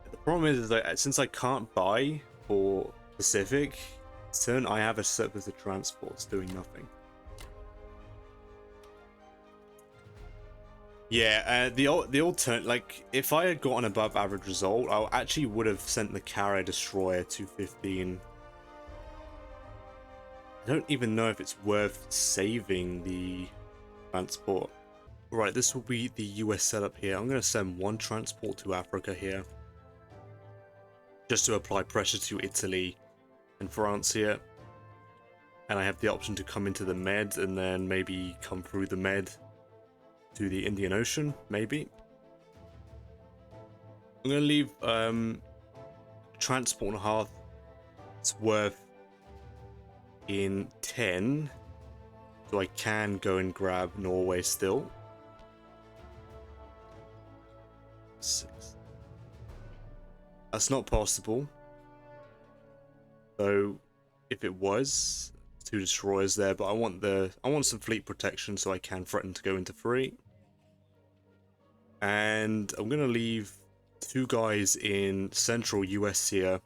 The problem is that since I can't buy for Pacific, this turn I have a surplus of transports doing nothing. Yeah, the alternate, like, if I had got an above average result, I actually would have sent the carrier destroyer to 15. I don't even know if it's worth saving the transport. Right, this will be the US setup here. I'm going to send one transport to Africa here. Just to apply pressure to Italy and France here. And I have the option to come into the Med and then maybe come through the Med to the Indian Ocean, maybe. I'm going to leave transport and a half. It's worth in 10. So I can go and grab Norway still. 6. That's not possible. So if it was, 2 destroyers there, but I want some fleet protection so I can threaten to go into 3. And I'm gonna leave 2 guys in central US here,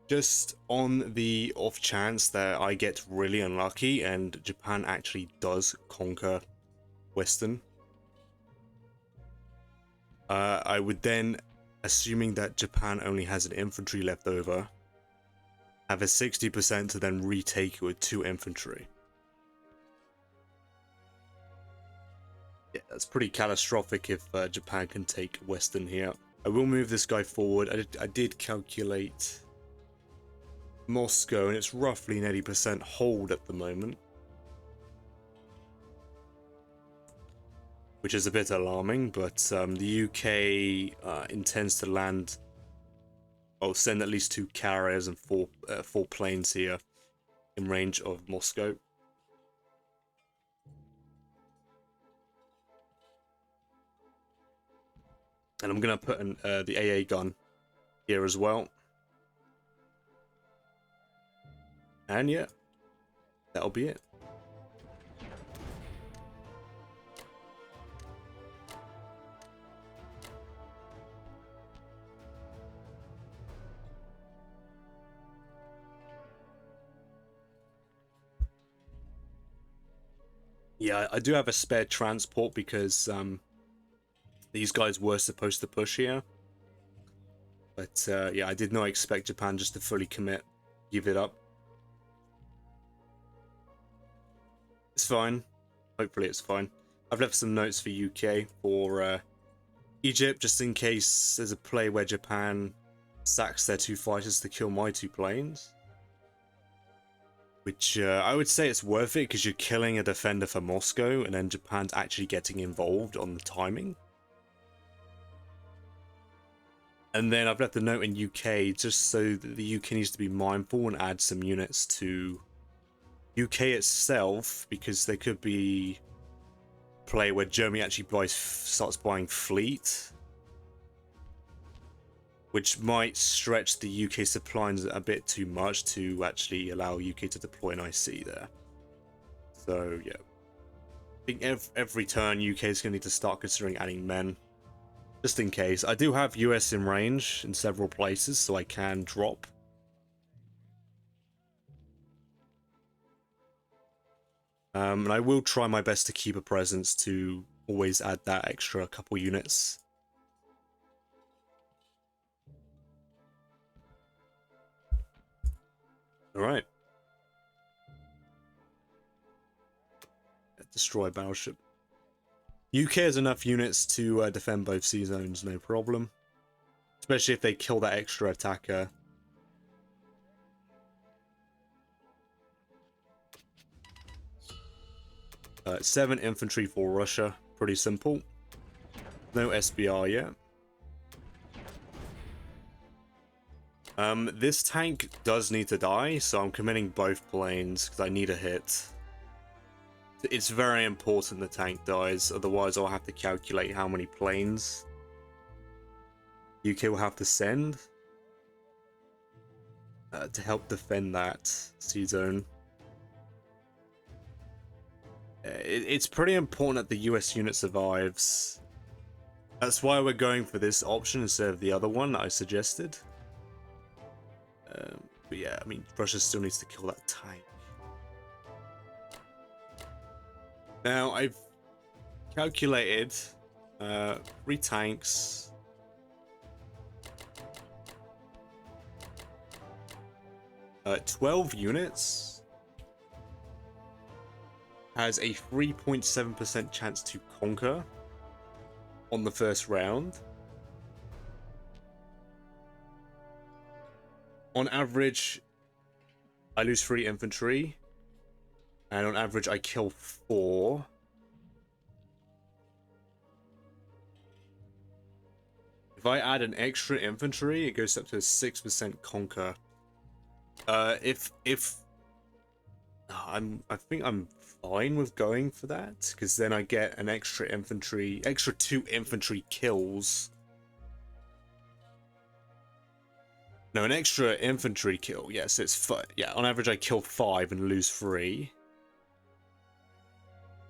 just on the off chance that I get really unlucky and Japan actually does conquer Western. I would then, assuming that Japan only has an infantry left over, have a 60% to then retake it with 2 infantry. Yeah, that's pretty catastrophic if Japan can take Western here. I will move this guy forward. I did calculate Moscow, and it's roughly an 80% hold at the moment, which is a bit alarming, but the UK intends to land, send at least 2 carriers and 4 planes here in range of Moscow. And I'm going to put the AA gun here as well. And yeah, that'll be it. Yeah, I do have a spare transport because these guys were supposed to push here. But yeah, I did not expect Japan just to fully commit, give it up. It's fine. Hopefully it's fine. I've left some notes for UK, for Egypt, just in case there's a play where Japan sacks their 2 fighters to kill my 2 planes. Which I would say it's worth it because you're killing a defender for Moscow and then Japan's actually getting involved on the timing. And then I've left a note in UK just so that the UK needs to be mindful and add some units to UK itself, because there could be play where Germany actually starts buying fleet, which might stretch the UK supply lines a bit too much to actually allow UK to deploy an IC there. So yeah, I think every turn UK is going to need to start considering adding men, just in case. I do have US in range in several places, so I can drop. And I will try my best to keep a presence to always add that extra couple units. Alright. Destroy battleship. UK has enough units to defend both sea zones, no problem. Especially if they kill that extra attacker. 7 infantry for Russia. Pretty simple. No SBR yet. This tank does need to die, so I'm committing both planes because I need a hit. It's very important the tank dies, otherwise I'll have to calculate how many planes UK will have to send to help defend that sea zone. It's pretty important that the US unit survives. That's why we're going for this option instead of the other one that I suggested. But yeah, I mean, Russia still needs to kill that tank. Now, I've calculated 3 tanks. Uh, 12 units has a 3.7% chance to conquer on the first round. On average, I lose 3 infantry, and on average I kill 4. If I add an extra infantry, it goes up to a 6% conquer. I think I'm fine with going for that, because then I get an extra 2 infantry kills. No, an extra infantry kill. Yes, it's yeah. On average, I kill 5 and lose 3.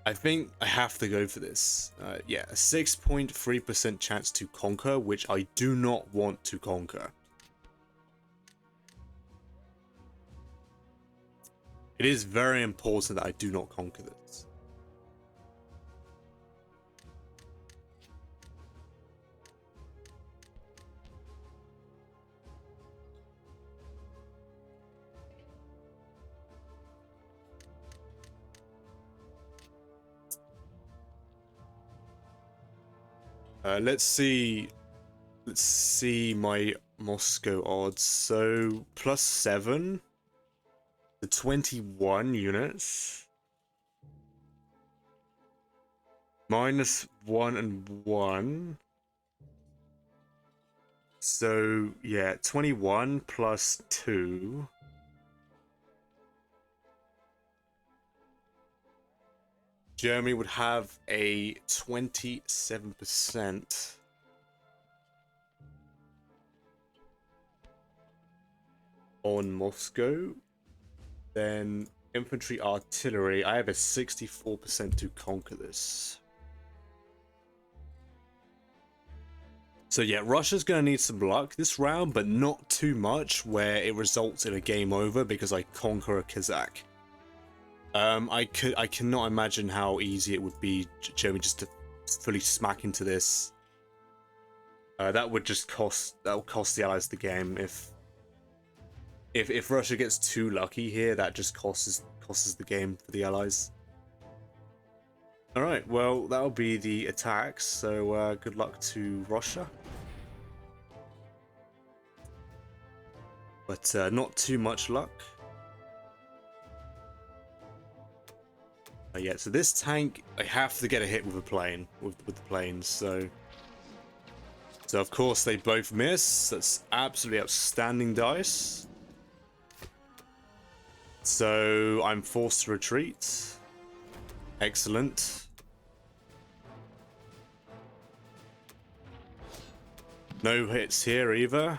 I think I have to go for this. Yeah, a 6.3% chance to conquer, which I do not want to conquer. It is very important that I do not conquer this. Let's see. Let's see my Moscow odds. So +7 to 21 units. -1 and 1. So yeah, 21 plus 2. Germany would have a 27%. On Moscow. Then infantry artillery, I have a 64% to conquer this. So yeah, Russia's gonna need some luck this round, but not too much where it results in a game over because I conquer a Kazakh. I cannot imagine how easy it would be, Germany, just to fully smack into this. That would cost the Allies the game. If Russia gets too lucky here, that just costs the game for the Allies. All right, well, that'll be the attacks. So good luck to Russia. But not too much luck. Yeah, so this tank, I have to get a hit with a plane, with the planes. So of course they both miss. That's absolutely outstanding dice. So I'm forced to retreat. Excellent. No hits here either.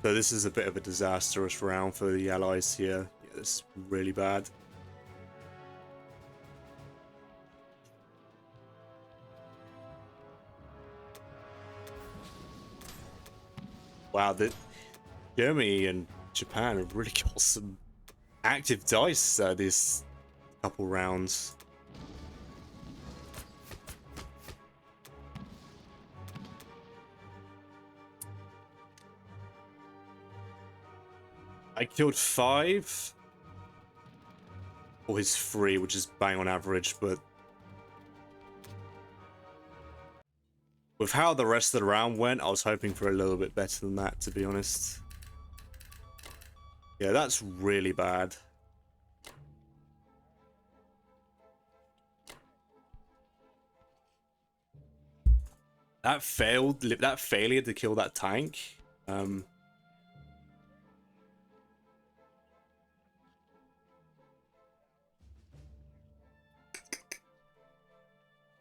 So this is a bit of a disastrous round for the Allies here. Yeah, this is really bad. Wow, Germany and Japan have really got some active dice these couple rounds. I killed 5. Or his 3, which is bang on average, but with how the rest of the round went, I was hoping for a little bit better than that, to be honest. Yeah, that's really bad. That failure to kill that tank.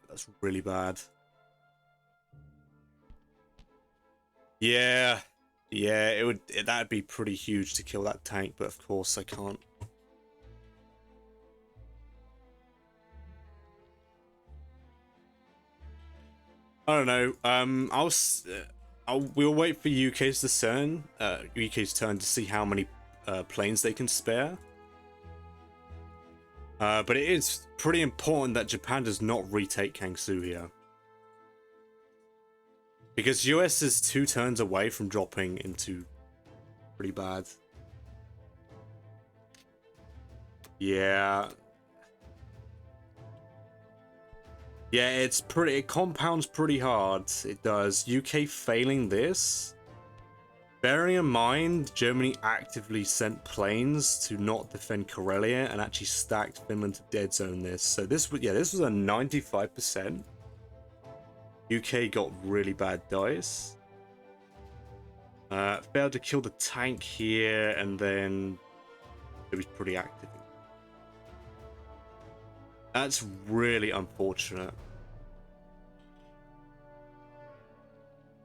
That's really bad. Yeah, that'd be pretty huge to kill that tank, but of course I can't. I don't know. We'll wait for UK's turn to see how many planes they can spare. But it is pretty important that Japan does not retake Kangsu here. Because US is 2 turns away from dropping into pretty bad. Yeah. Yeah, it compounds pretty hard. It does. UK failing this. Bearing in mind, Germany actively sent planes to not defend Karelia and actually stacked Finland to dead zone this. So this was a 95%. UK got really bad dice. Failed to kill the tank here, and then it was pretty active. That's really unfortunate.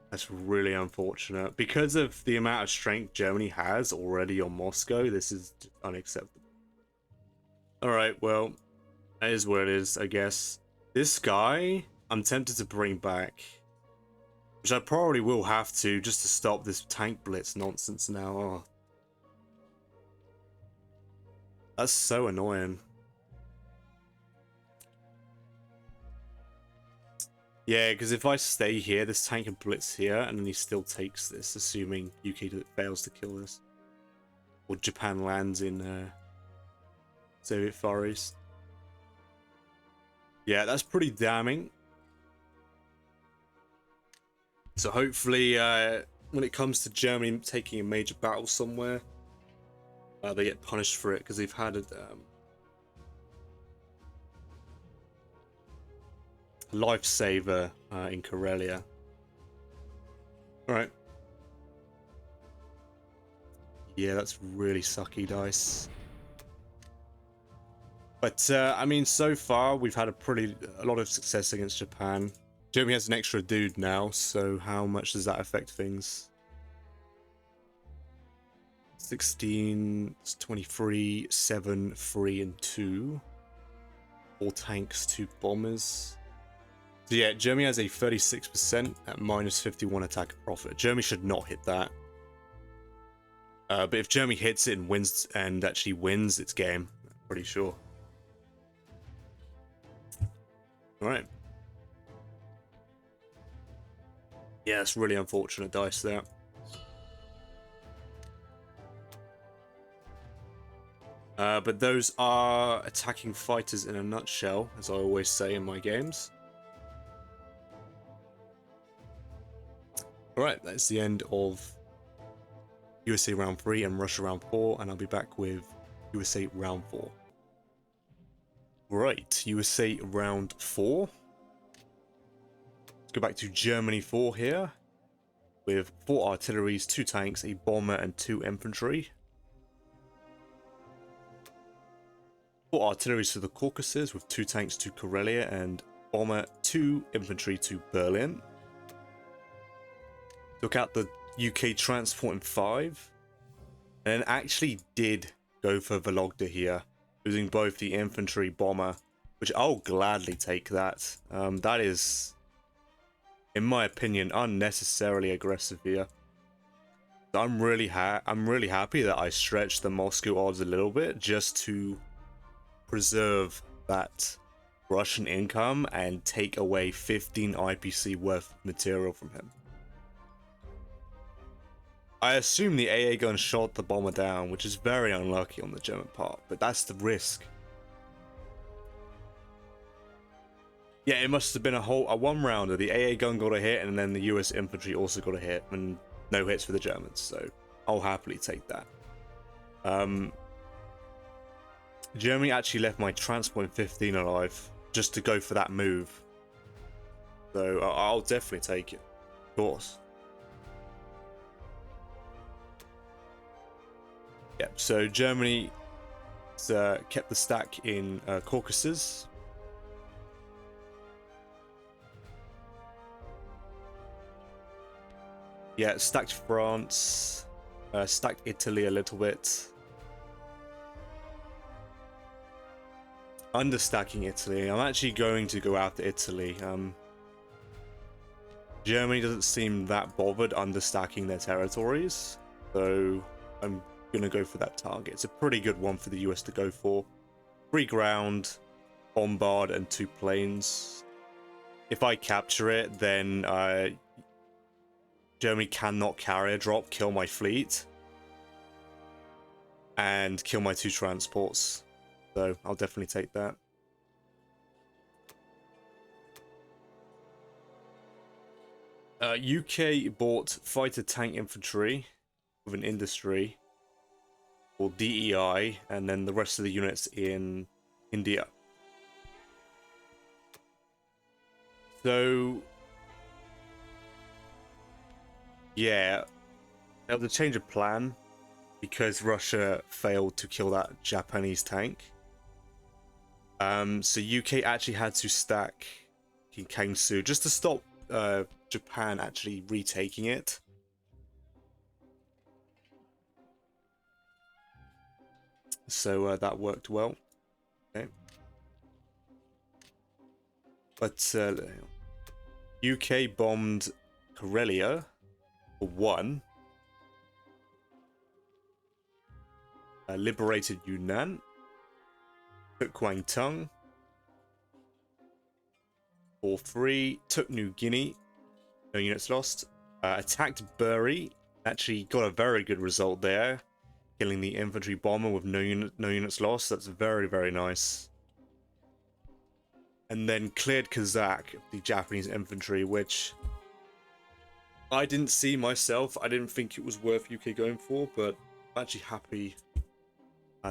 That's really unfortunate. Because of the amount of strength Germany has already on Moscow, this is just unacceptable. Alright, well, that is what it is, I guess. This guy, I'm tempted to bring back. Which I probably will have to, just to stop this tank blitz nonsense now. Oh. That's so annoying. Yeah, because if I stay here, this tank can blitz here, and then he still takes this, assuming UK fails to kill this. or Japan lands in Soviet Far East. Yeah, that's pretty damning. So hopefully, when it comes to Germany taking a major battle somewhere, they get punished for it, because they've had a lifesaver in Karelia. Alright. Yeah, that's really sucky dice. But, I mean, so far, we've had a lot of success against Japan. Germany has an extra dude now, so how much does that affect things? 16, 23, 7, 3, and 2. 4 tanks, 2 bombers. So yeah, Germany has a 36% at minus 51 attack profit. Germany should not hit that. But if Germany hits it and wins, and actually wins, it's game. I'm pretty sure. Alright. Yeah, it's really unfortunate dice there. But those are attacking fighters in a nutshell, as I always say in my games. Alright, that's the end of USA round 3 and Russia round 4, and I'll be back with USA round 4. Right, USA round 4. Let's go back to Germany 4 here, with 4 artilleries, 2 tanks, a bomber, and 2 infantry. 4 artilleries to the Caucasus, with 2 tanks to Karelia, and bomber, 2 infantry to Berlin. Took out the UK transport in 5, and actually did go for Vologda here, using both the infantry bomber, which I'll gladly take that. That is, in my opinion, unnecessarily aggressive here. I'm really happy that I stretched the Moscow odds a little bit just to preserve that Russian income and take away 15 IPC worth of material from him. I assume the AA gun shot the bomber down, which is very unlucky on the German part, but that's the risk. Yeah, it must have been a one rounder. The AA gun got a hit, and then the US infantry also got a hit, and no hits for the Germans, so I'll happily take that. Germany actually left my transport in 15 alive just to go for that move, so I'll definitely take it, of course. Yep, so Germany kept the stack in Caucasus. Yeah, stacked France, stacked Italy a little bit. Understacking Italy. I'm actually going to go after Italy. Germany doesn't seem that bothered understacking their territories, so I'm gonna go for that target. It's a pretty good one for the US to go for. 3 ground, bombard, and 2 planes. If I capture it, then Germany cannot carrier drop, kill my fleet, and kill my 2 transports. So I'll definitely take that. UK bought fighter tank infantry with an industry, or DEI, and then the rest of the units in India. So yeah, there was a change of plan because Russia failed to kill that Japanese tank. So UK actually had to stack Kangsu just to stop Japan actually retaking it. So that worked well. Okay. But UK bombed Karelia for 1. Liberated Yunnan. Took Guangdong for 3. Took New Guinea. No units lost. Attacked Buri. Actually got a very good result there. killing the infantry bomber with no units lost. That's very, very nice. And then cleared Kazakh, the Japanese infantry, which I didn't see myself. I didn't think it was worth UK going for, but I'm actually happy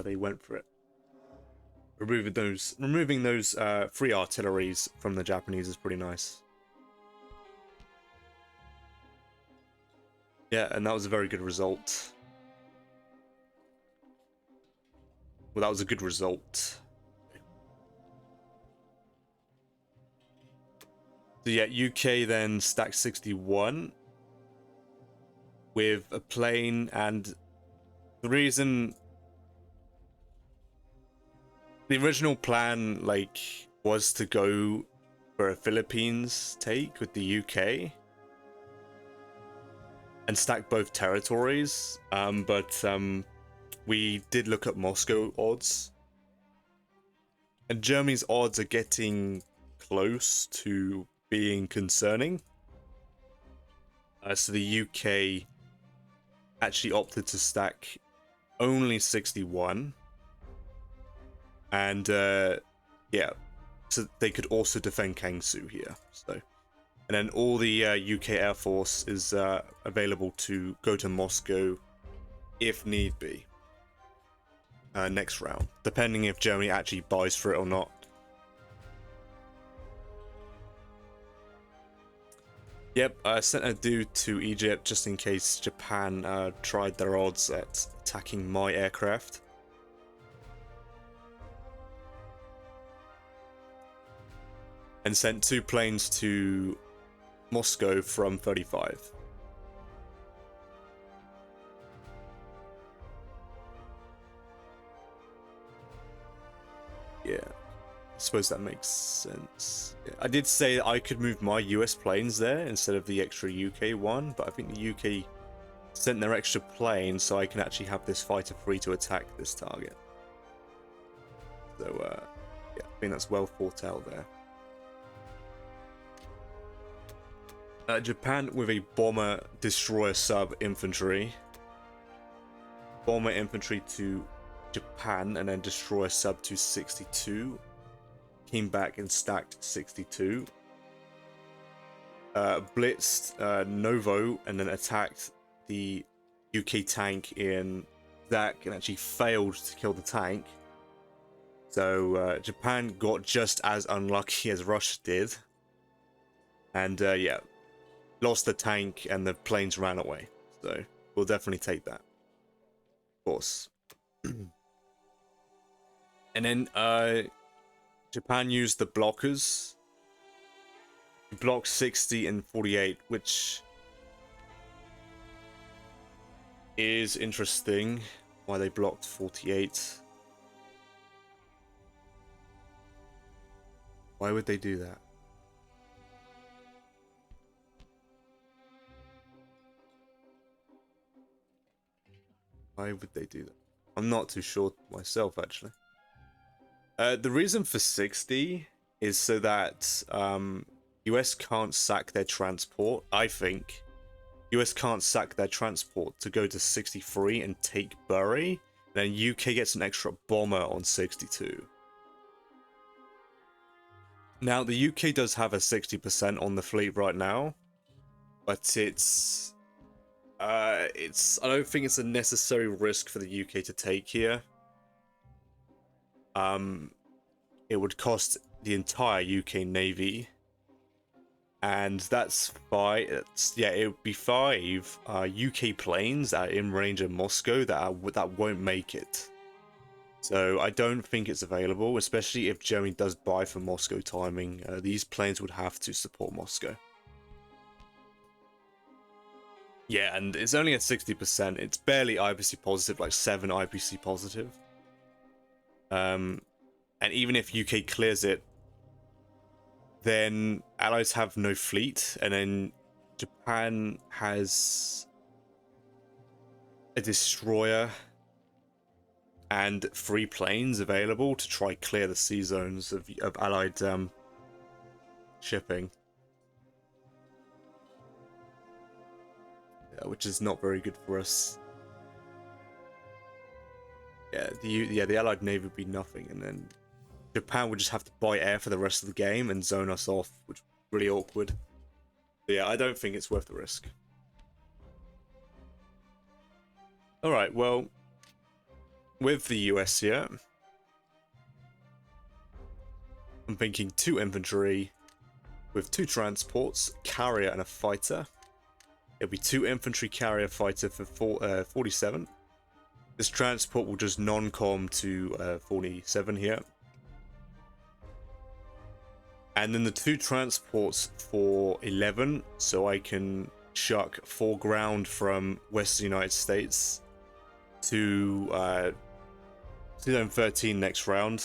they went for it. Removing those free artilleries from the Japanese is pretty nice. Yeah, and that was a very good result. Well, that was a good result. So yeah, UK then stacked 61 with a plane, and the reason the original plan was to go for a Philippines take with the UK and stack both territories, but we did look at Moscow odds, and Germany's odds are getting close to being concerning. So the UK actually opted to stack only 61, and yeah, so they could also defend Kangsu here. So, and then all the UK Air Force is available to go to Moscow if need be. Next round, depending if Germany actually buys for it or not. Yep, I sent a dude to Egypt just in case Japan tried their odds at attacking my aircraft. And sent 2 planes to Moscow from 35. Yeah, I suppose that makes sense. Yeah. I did say that I could move my US planes there instead of the extra UK one, but I think the UK sent their extra plane so I can actually have this fighter free to attack this target. So, yeah, I think that's well thought out there. Japan with a bomber destroyer sub infantry. Bomber infantry to Japan and then destroyer sub to 62. Came back and stacked 62. Blitzed Novo and then attacked the UK tank in Zach and actually failed to kill the tank. So Japan got just as unlucky as Russia did. And yeah, lost the tank and the planes ran away. So we'll definitely take that. Of course. And then Japan used the blockers. Blocked 60 and 48, which is interesting. Why they blocked 48. Why would they do that? Why would they do that? I'm not too sure myself, actually. The reason for 60 is so that US can't sack their transport, I think. US can't sack their transport to go to 63 and take Bury. Then UK gets an extra bomber on 62. Now, the UK does have a 60% on the fleet right now, but it's I don't think it's a necessary risk for the UK to take here. It would cost the entire UK Navy, and that's five. Yeah, it would be 5 UK planes that are in range of Moscow that won't make it. So I don't think it's available, especially if Germany does buy for Moscow timing. These planes would have to support Moscow. Yeah, and it's only at 60%. It's barely IPC positive, like 7 IPC positive. And even if UK clears it, then Allies have no fleet, and then Japan has a destroyer and 3 planes available to try clear the sea zones of Allied shipping. Yeah, which is not very good for us. the Allied Navy would be nothing, and then Japan would just have to buy air for the rest of the game and zone us off, which would be really awkward. But yeah, I don't think it's worth the risk. Alright, well, with the US here, I'm thinking 2 infantry with 2 transports, carrier and a fighter. It'll be 2 infantry carrier fighter for 47. This transport will just non-com to 47 here. And then the 2 transports for 11, so I can chuck 4 ground from Western United States to zone 13 next round.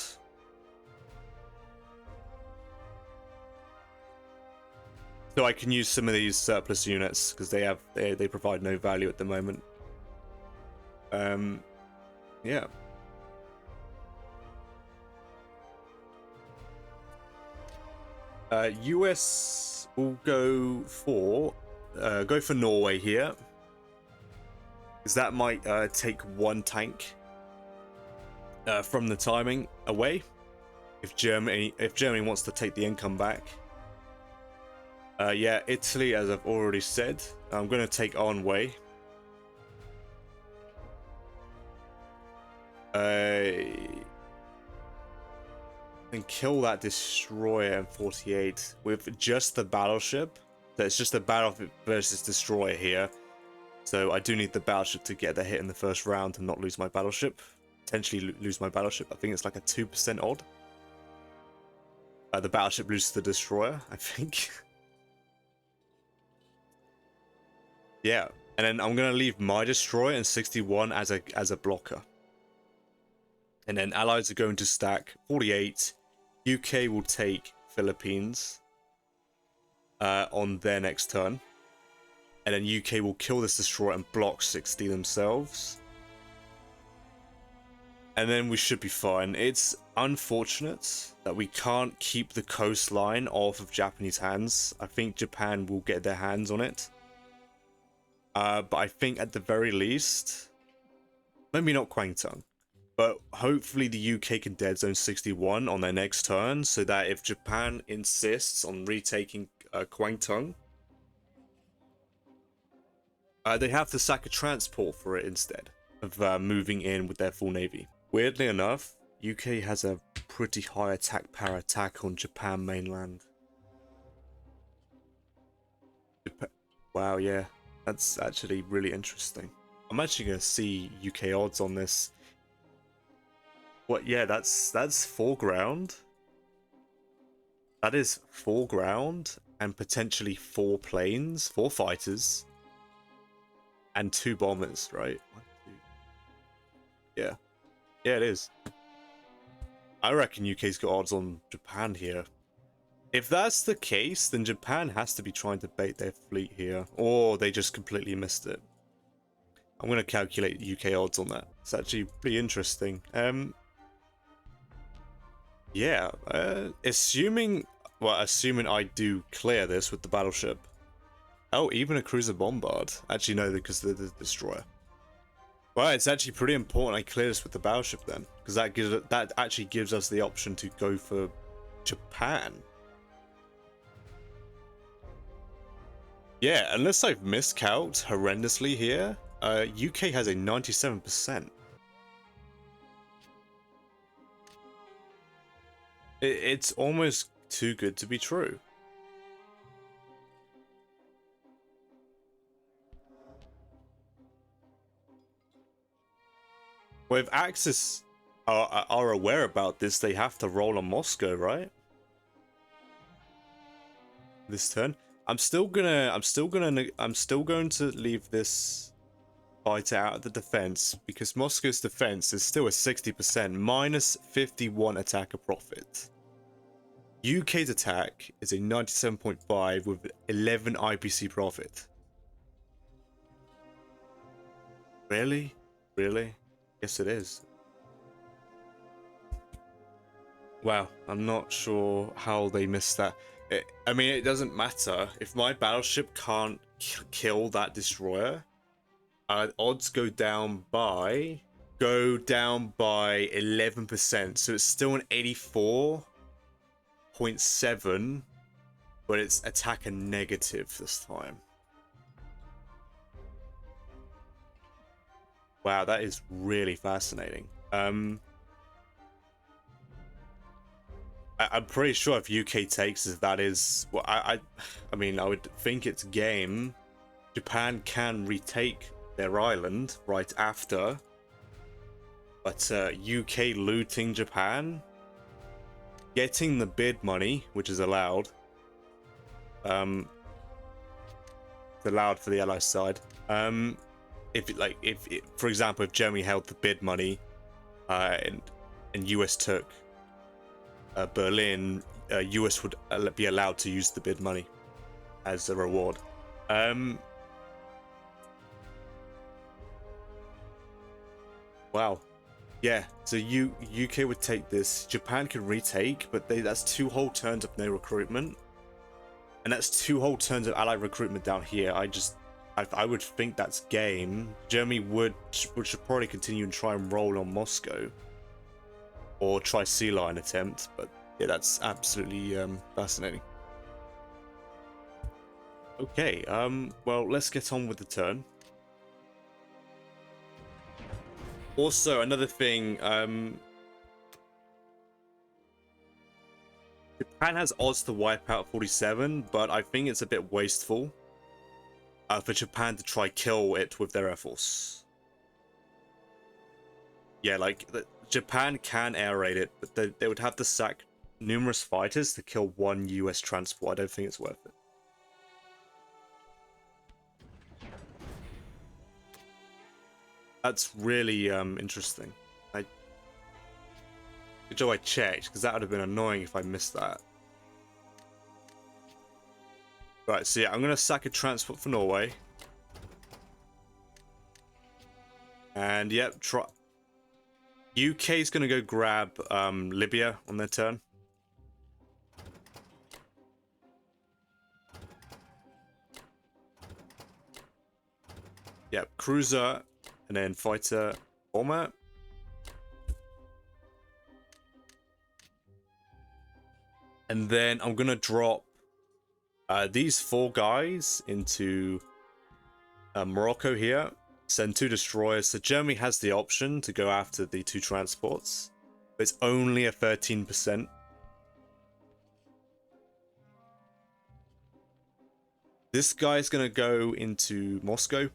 So I can use some of these surplus units because they provide no value at the moment. Yeah. US will go for Norway here, because that might take 1 tank from the timing away. If Germany wants to take the income back. Yeah, Italy, as I've already said, I'm going to take Anway. And kill that destroyer in 48 with just the battleship. So it's just a battleship versus destroyer here. So I do need the battleship to get the hit in the first round and not lose my battleship. Potentially lose my battleship. I think it's like a 2% odd. The battleship loses the destroyer, I think. Yeah, and then I'm gonna leave my destroyer in 61 as a blocker. And then allies are going to stack 48. UK will take Philippines on their next turn. And then UK will kill this destroyer and block 60 themselves. And then we should be fine. It's unfortunate that we can't keep the coastline off of Japanese hands. I think Japan will get their hands on it. But I think at the very least, maybe not Kwangtung, but hopefully the UK can dead zone 61 on their next turn, so that if Japan insists on retaking Kwangtung, they have to sack a transport for it instead of moving in with their full navy. Weirdly enough, UK has a pretty high attack power attack on Japan mainland. Wow, yeah, that's actually really interesting. I'm actually going to see UK odds on this. What? Yeah, that's foreground. That is foreground and potentially 4 planes, 4 fighters, and 2 bombers, right? 1, 2. Yeah, yeah, it is. I reckon UK's got odds on Japan here. If that's the case, then Japan has to be trying to bait their fleet here, or they just completely missed it. I'm going to calculate UK odds on that. It's actually pretty interesting. Yeah, assuming I do clear this with the battleship. Oh, even a cruiser bombard. Actually, no, because of the destroyer. Well, it's actually pretty important I clear this with the battleship then, because that actually gives us the option to go for Japan. Yeah, unless I've miscalculated horrendously here, UK has a 97%. It's almost too good to be true. Well, if Axis are aware about this, they have to roll on Moscow, right? This turn. I'm still going to leave this fighter out of the defense, because Moscow's defense is still a 60%, minus 51 attacker profit. UK's attack is a 97.5 with 11 IPC profit. Really? Really? Yes, it is. Wow, I'm not sure how they missed that. I mean, it doesn't matter. If my battleship can't kill that destroyer, odds go down by go down by 11%. So it's still an 84.7, but it's attacker negative this time. Wow, that is really fascinating. I'm pretty sure if UK takes it, that is well, I mean, I would think it's game. Japan can retake their island right after, but UK looting Japan, getting the bid money, which is allowed. It's allowed for the Allies side. If for example, if Germany held the bid money, and US took Berlin, US would be allowed to use the bid money as a reward. Wow. Yeah, so UK would take this. Japan could retake, but that's 2 whole turns of no recruitment. And that's 2 whole turns of allied recruitment down here. I would think that's game. Germany should probably continue and try and roll on Moscow. Or try sea line attempt, but yeah, that's absolutely fascinating. Okay, well, let's get on with the turn. Also, another thing, Japan has odds to wipe out 47, but I think it's a bit wasteful for Japan to try kill it with their air force. Yeah, like, Japan can air raid it, but they would have to sack numerous fighters to kill 1 US transport. I don't think it's worth it. That's really interesting. Good job I checked, because that would have been annoying if I missed that. Right, so yeah, I'm going to sack a transport for Norway. And yep, UK's going to go grab Libya on their turn. Yep, cruiser, and then fighter, bomber. And then I'm going to drop these 4 guys into Morocco here. Send 2 destroyers. So Germany has the option to go after the 2 transports. But it's only a 13%. This guy's going to go into Moscow.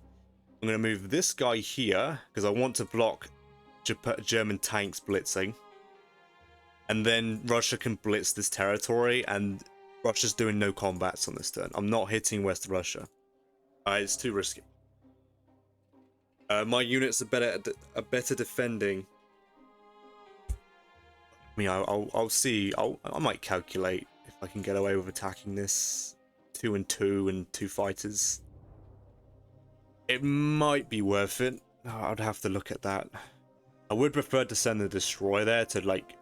I'm going to move this guy here because I want to block German tanks blitzing. And then Russia can blitz this territory, and Russia's doing no combats on this turn. I'm not hitting West Russia. It's too risky. My units are better defending. I mean, I'll see. I might calculate if I can get away with attacking this 2 and 2 and 2 fighters. It might be worth it. I'd have to look at that. I would prefer to send the destroyer there to like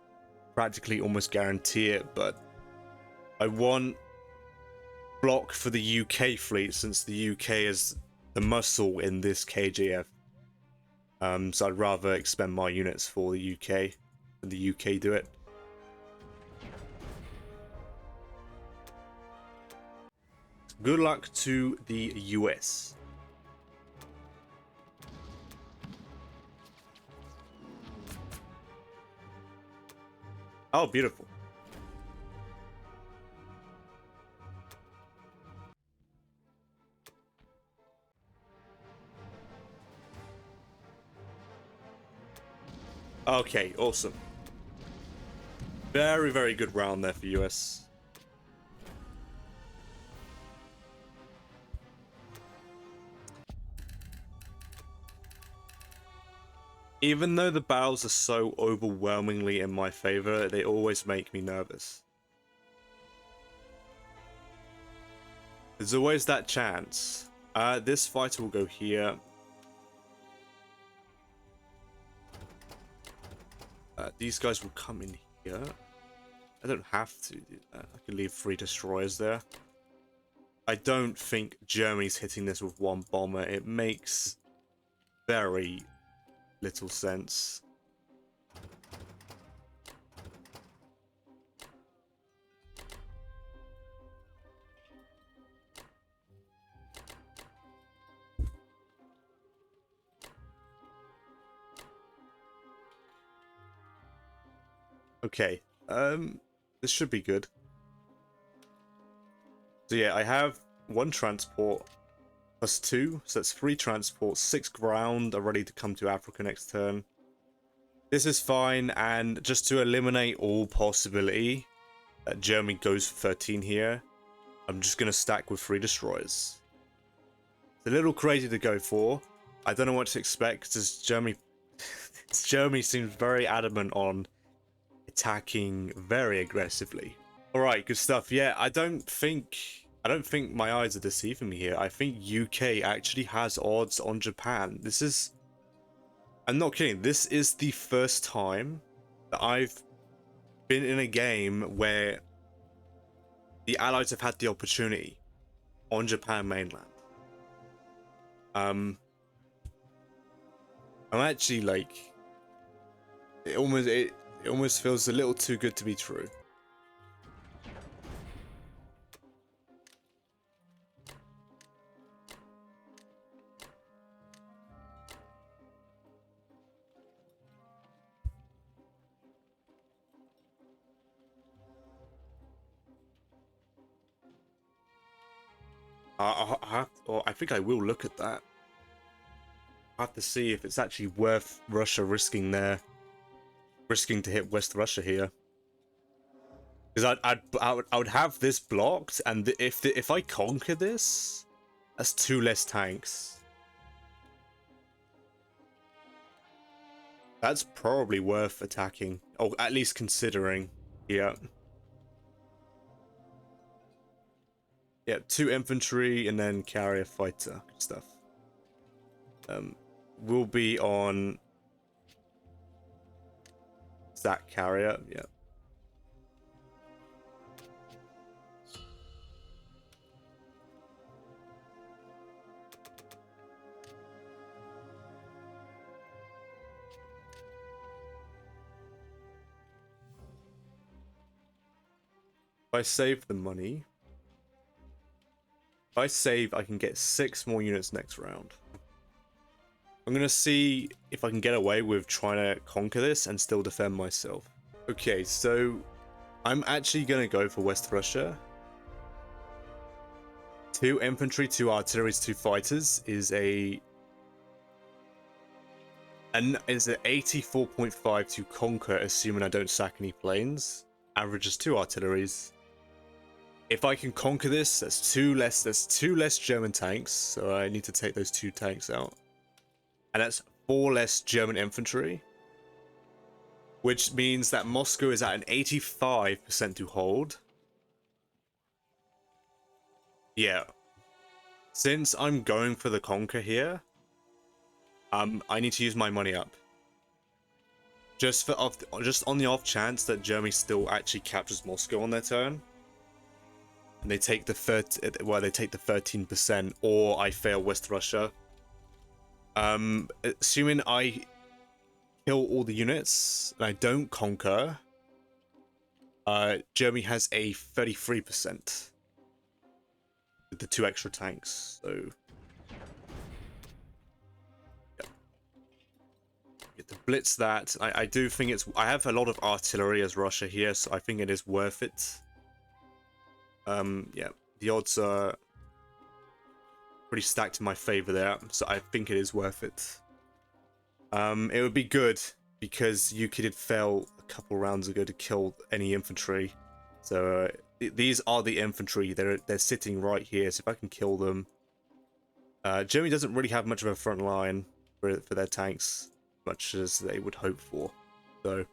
practically almost guarantee it, but I want block for the UK fleet since the UK is the muscle in this KJF. So I'd rather expend my units for the UK and the UK do it. Good luck to the US. Oh, beautiful. Okay, awesome. Very, very good round there for US. Even though the battles are so overwhelmingly in my favor, they always make me nervous. There's always that chance. This fighter will go here. These guys will come in here. I don't have to do that. I can leave 3 destroyers there. I don't think Germany's hitting this with 1 bomber. It makes very little sense. Okay, this should be good. So yeah, I have 1 transport plus 2, so that's 3 transports, 6 ground are ready to come to Africa next turn. This is fine, and just to eliminate all possibility that Germany goes for 13 here, I'm just going to stack with 3 destroyers. It's a little crazy to go for. I don't know what to expect, because Germany seems very adamant on attacking very aggressively. Alright, good stuff. Yeah, I don't think my eyes are deceiving me here. I think UK actually has odds on Japan. I'm not kidding, this is the first time that I've been in a game where the Allies have had the opportunity on Japan mainland. I'm actually like, it almost feels a little too good to be true. I think I will look at that. I have to see if it's actually worth Russia risking to hit West Russia here. Because I would have this blocked, and if I conquer this, that's 2 less tanks. That's probably worth attacking, or at least considering. Yeah. Yeah, 2 infantry and then carrier fighter stuff. We'll be on that carrier. Yeah. If I save the money, if I save, I can get 6 more units next round. I'm gonna see if I can get away with trying to conquer this and still defend myself. Okay, so I'm actually gonna go for West Russia. 2 infantry, 2 artillery, 2 fighters is an 84.5 to conquer, assuming I don't sack any planes. Averages 2 artilleries. If I can conquer this, that's 2 less German tanks, so I need to take those 2 tanks out. And that's 4 less German infantry, which means that Moscow is at an 85% to hold. Yeah. Since I'm going for the conquer here, I need to use my money up. Just on the off chance that Germany still actually captures Moscow on their turn. And they take the 13%, or I fail West Russia. Assuming I kill all the units and I don't conquer, Germany has a 33% with the 2 extra tanks. So yeah. Get to blitz that. I do think I have a lot of artillery as Russia here, so I think it is worth it. Yeah, the odds are pretty stacked in my favor there, so I think it is worth it. It would be good because UK did fail a couple rounds ago to kill any infantry. So these are the infantry. They're sitting right here. So if I can kill them, Germany doesn't really have much of a front line for their tanks, much as they would hope for. So.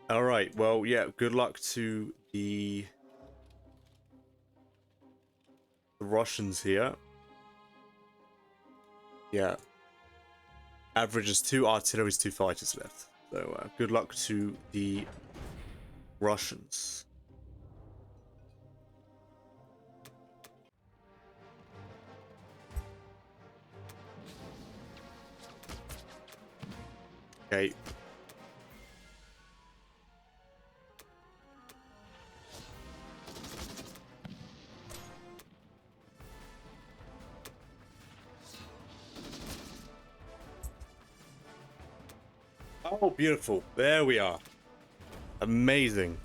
All right, well, yeah, good luck to the Russians here. Yeah. Average is 2 artilleries, 2 fighters left. So good luck to the Russians. Okay. Oh, beautiful. There we are. Amazing.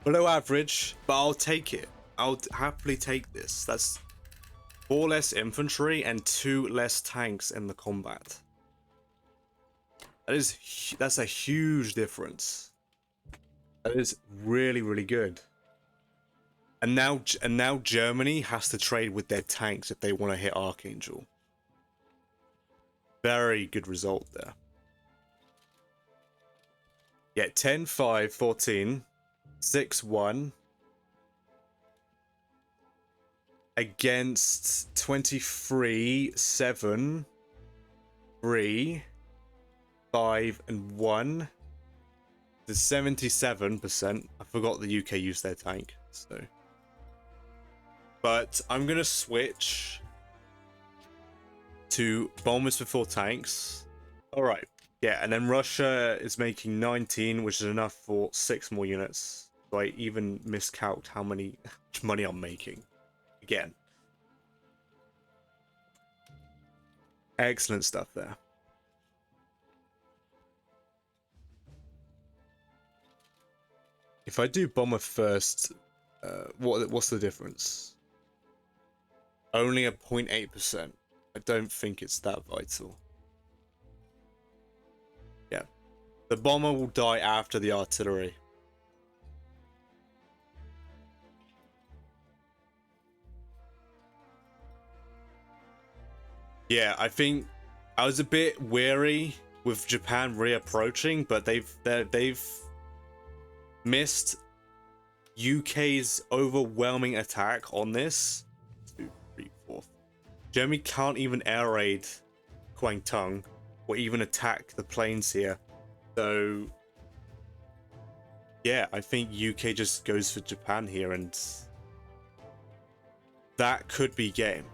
Below average, but I'll take it. I'll happily take this. That's 4 less infantry and 2 less tanks in the combat. That's a huge difference. That is really, really good. And now Germany has to trade with their tanks if they want to hit Archangel. Very good result there. Yeah, 10, 5, 14, 6, 1. Against 23, 7, 3, 5, and 1. The 77%. I forgot the UK used their tank, so. But I'm gonna switch to bombers for 4 tanks. Alright. Yeah, and then Russia is making 19, which is enough for 6 more units. So I even miscalculated how much money I'm making. Again. Excellent stuff there. If I do bomber first, what's the difference? Only a 0.8%. I don't think it's that vital. Yeah. The bomber will die after the artillery. Yeah, I think I was a bit wary with Japan reapproaching, but they've missed UK's overwhelming attack on this. 2, 3, 4. Germany can't even air raid Kwangtung or even attack the planes here. So yeah, I think UK just goes for Japan here, and that could be game.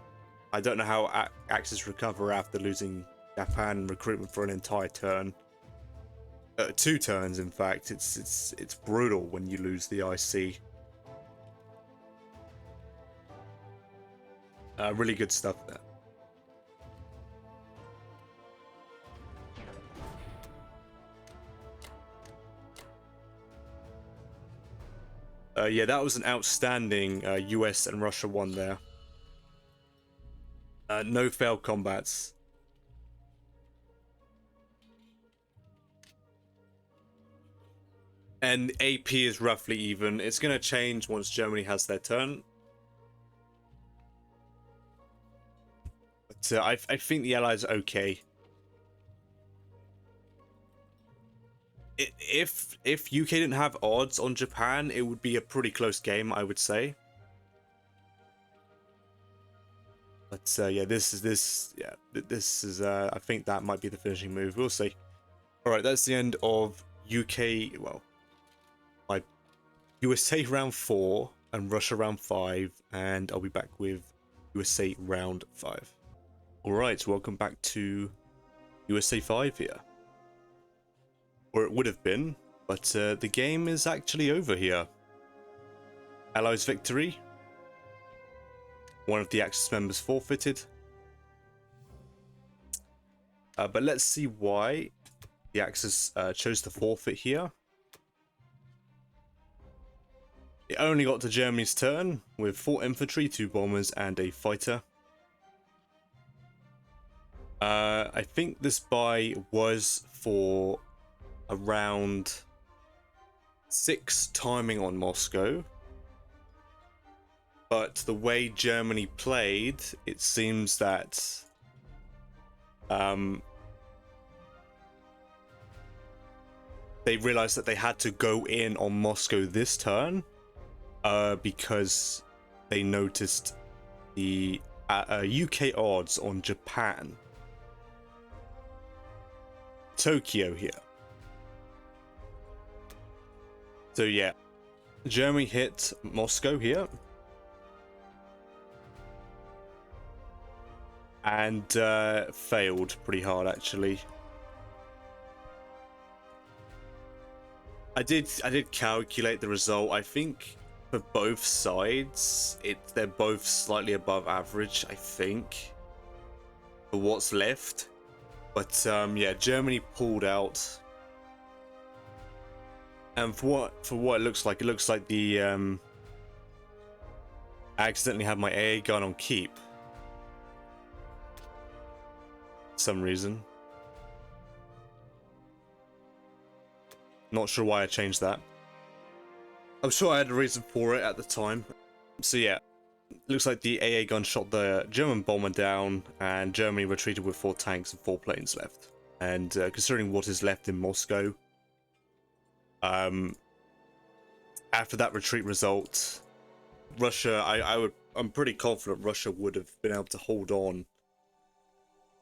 I don't know how Axis recover after losing Japan recruitment for an entire turn. 2 turns, in fact. It's brutal when you lose the IC. Really good stuff there. Yeah, that was an outstanding US and Russia one there. No failed combats. And AP is roughly even. It's going to change once Germany has their turn. But I think the Allies are okay. If UK didn't have odds on Japan, it would be a pretty close game, I would say. But yeah, this is I think that might be the finishing move. We'll see. All right, that's the end of UK. Well, my USA round 4 and Russia round 5, and I'll be back with USA round 5. All right, welcome back to USA 5 here, or it would have been, but the game is actually over here. Allies victory. One of the Axis members forfeited. But let's see why the Axis chose to forfeit here. It only got to Germany's turn with 4 infantry, 2 bombers, and a fighter. I think this buy was for around 6 timing on Moscow. But the way Germany played, it seems that they realized that they had to go in on Moscow this turn because they noticed the UK odds on Japan. Tokyo here. So yeah, Germany hit Moscow here. And failed pretty hard, actually. I did calculate the result. I think for both sides, they're both slightly above average, I think, for what's left. But yeah, Germany pulled out. And for what it looks like the I accidentally had my AA gun on keep for some reason. Not sure why I changed that. I'm sure I had a reason for it at the time. So yeah, looks like the AA gun shot the German bomber down, and Germany retreated with 4 tanks and 4 planes left. And considering what is left in Moscow, after that retreat result, Russia, I'm pretty confident Russia would have been able to hold on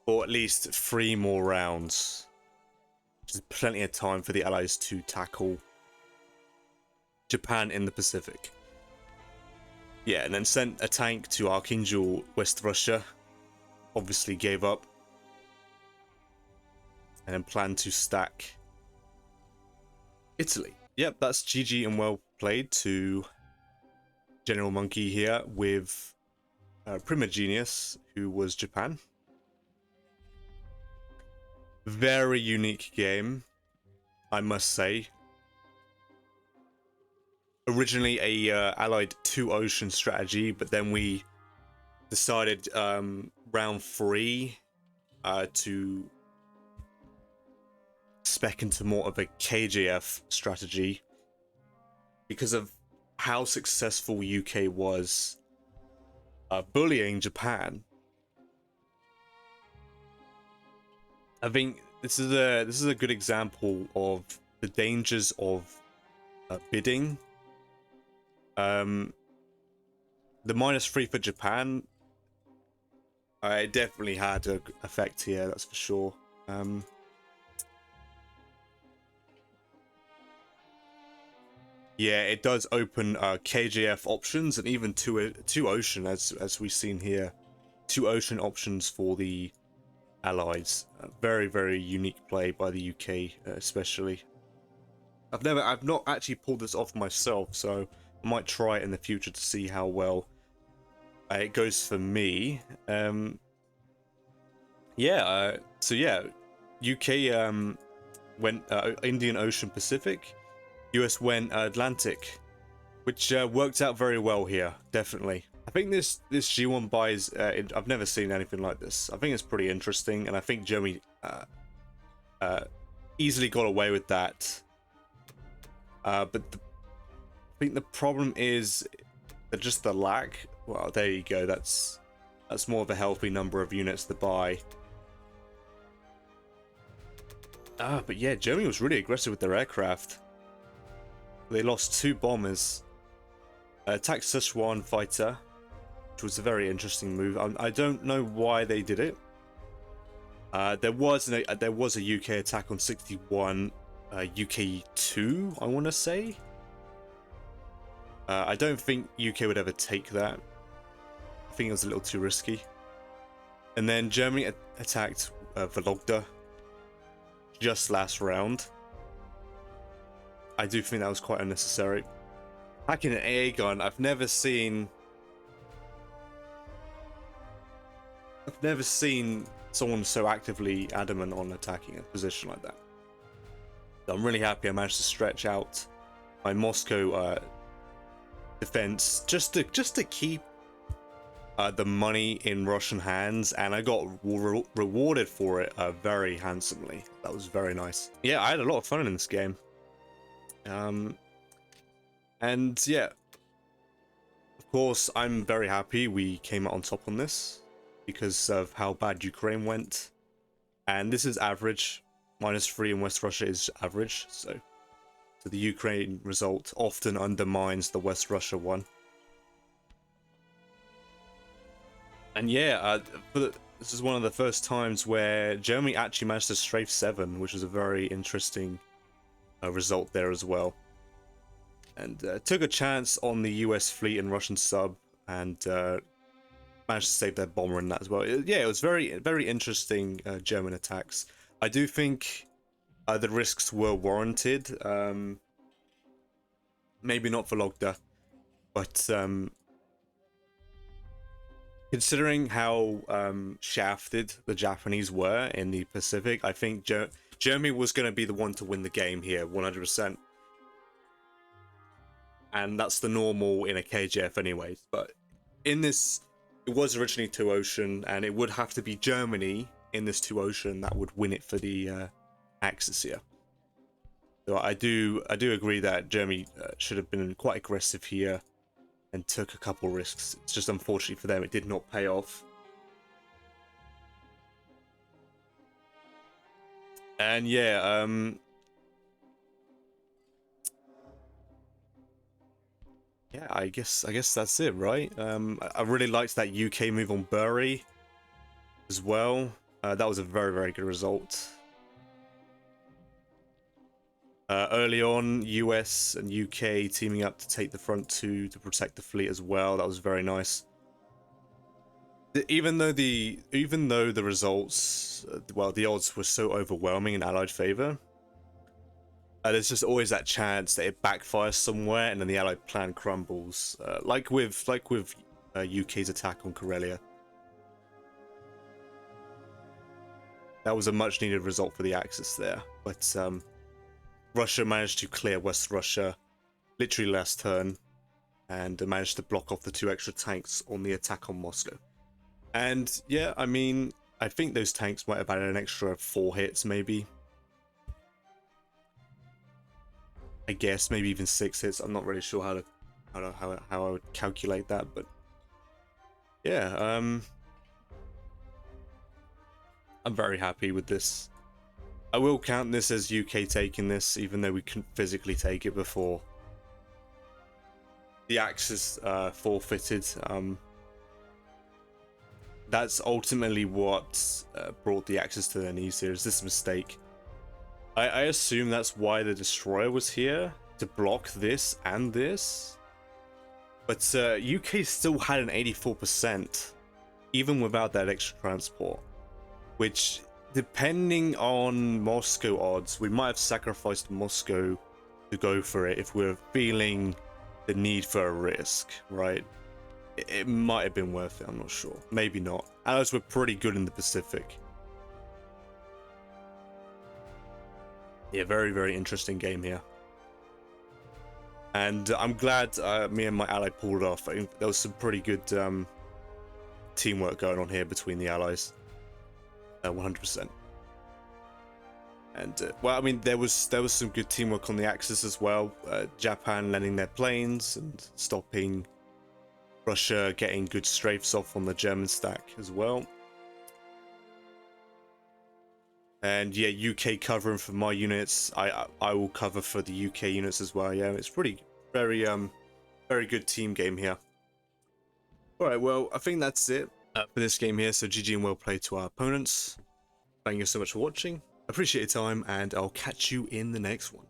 for at least 3 more rounds. Which is plenty of time for the Allies to tackle Japan in the Pacific. Yeah, and then sent a tank to Archangel, West Russia. Obviously gave up. And then planned to stack Italy. Yep, that's GG and well played to General Monkey here with Primigenius, who was Japan. Very unique game, I must say. Originally a allied 2-ocean strategy, but then we decided round 3 to spec into more of a KJF strategy because of how successful UK was bullying Japan. I think this is a good example of the dangers of bidding. The -3 for Japan, it definitely had an effect here, that's for sure. Yeah, it does open KJF options and even two ocean, as we've seen here, 2 ocean options for the Allies. Very, very unique play by the UK, especially. I've not actually pulled this off myself, so I might try it in the future to see how well it goes for me. Yeah, so yeah, UK went Indian Ocean Pacific, US went Atlantic, which worked out very well here, definitely. I think this G1 buy is, I've never seen anything like this. I think it's pretty interesting, and I think Germany easily got away with that. But I think the problem is just the lack. Well, there you go. That's more of a healthy number of units to buy. But yeah, Germany was really aggressive with their aircraft. They lost 2 bombers. Attacked Szechuan fighter, which was a very interesting move. I don't know why they did it. There was a UK attack on 61, UK 2, I want to say. I don't think UK would ever take that. I think it was a little too risky. And then Germany attacked Vologda just last round. I do think that was quite unnecessary. Hacking an AA gun, I've never seen someone so actively adamant on attacking a position like that. So I'm really happy I managed to stretch out my Moscow defense just to keep the money in Russian hands, and I got rewarded for it very handsomely. That was very nice. Yeah, I had a lot of fun in this game. And yeah, of course, I'm very happy we came out on top on this because of how bad Ukraine went. And this is average. -3 in West Russia is average, so the Ukraine result often undermines the West Russia one. And yeah, this is one of the first times where Germany actually managed to strafe 7, which was a very interesting result there as well. And took a chance on the US fleet and Russian sub, and managed to save their bomber in that as well. Yeah, it was very, very interesting German attacks. I do think the risks were warranted. Maybe not for Logda, but considering how shafted the Japanese were in the Pacific, I think Germany was going to be the one to win the game here, 100%. And that's the normal in a KJF anyways. But in this, it was originally 2-Ocean, and it would have to be Germany in this 2-Ocean that would win it for the Axis here. So I do agree that Germany should have been quite aggressive here and took a couple risks. It's just unfortunately for them, it did not pay off. And yeah, yeah, I guess that's it, right? I really liked that UK move on Bury as well. That was a very, very good result. Early on, US and UK teaming up to take the front two to protect the fleet as well. That was very nice. Even though the results, well, the odds were so overwhelming in Allied favor, there's just always that chance that it backfires somewhere and then the Allied plan crumbles, like with UK's attack on Karelia. That was a much needed result for the Axis there, but Russia managed to clear West Russia literally last turn and managed to block off the 2 extra tanks on the attack on Moscow. And yeah, I mean, I think those tanks might have added an extra 4 hits, maybe. I guess maybe even 6 hits. I'm not really sure how I would calculate that, but yeah, I'm very happy with this. I will count this as UK taking this, even though we couldn't physically take it before the Axis forfeited. That's ultimately what brought the Axis to their knees here, is this mistake. I assume that's why the destroyer was here, to block this and this. But UK still had an 84%, even without that extra transport. Which, depending on Moscow odds, we might have sacrificed Moscow to go for it if we're feeling the need for a risk, right? It might have been worth it, I'm not sure. Maybe not. Allies were pretty good in the Pacific. Yeah, very, very interesting game here. And I'm glad me and my ally pulled it off. I mean, there was some pretty good teamwork going on here between the allies. 100%. And well, I mean, there was some good teamwork on the Axis as well. Japan landing their planes and stopping Russia getting good strafes off on the German stack as well. And yeah, UK covering for my units. I will cover for the UK units as well. Yeah, it's pretty very good team game here. All right, well, I think that's it for this game here. So GG and well played to our opponents. Thank you so much for watching. Appreciate your time, and I'll catch you in the next one.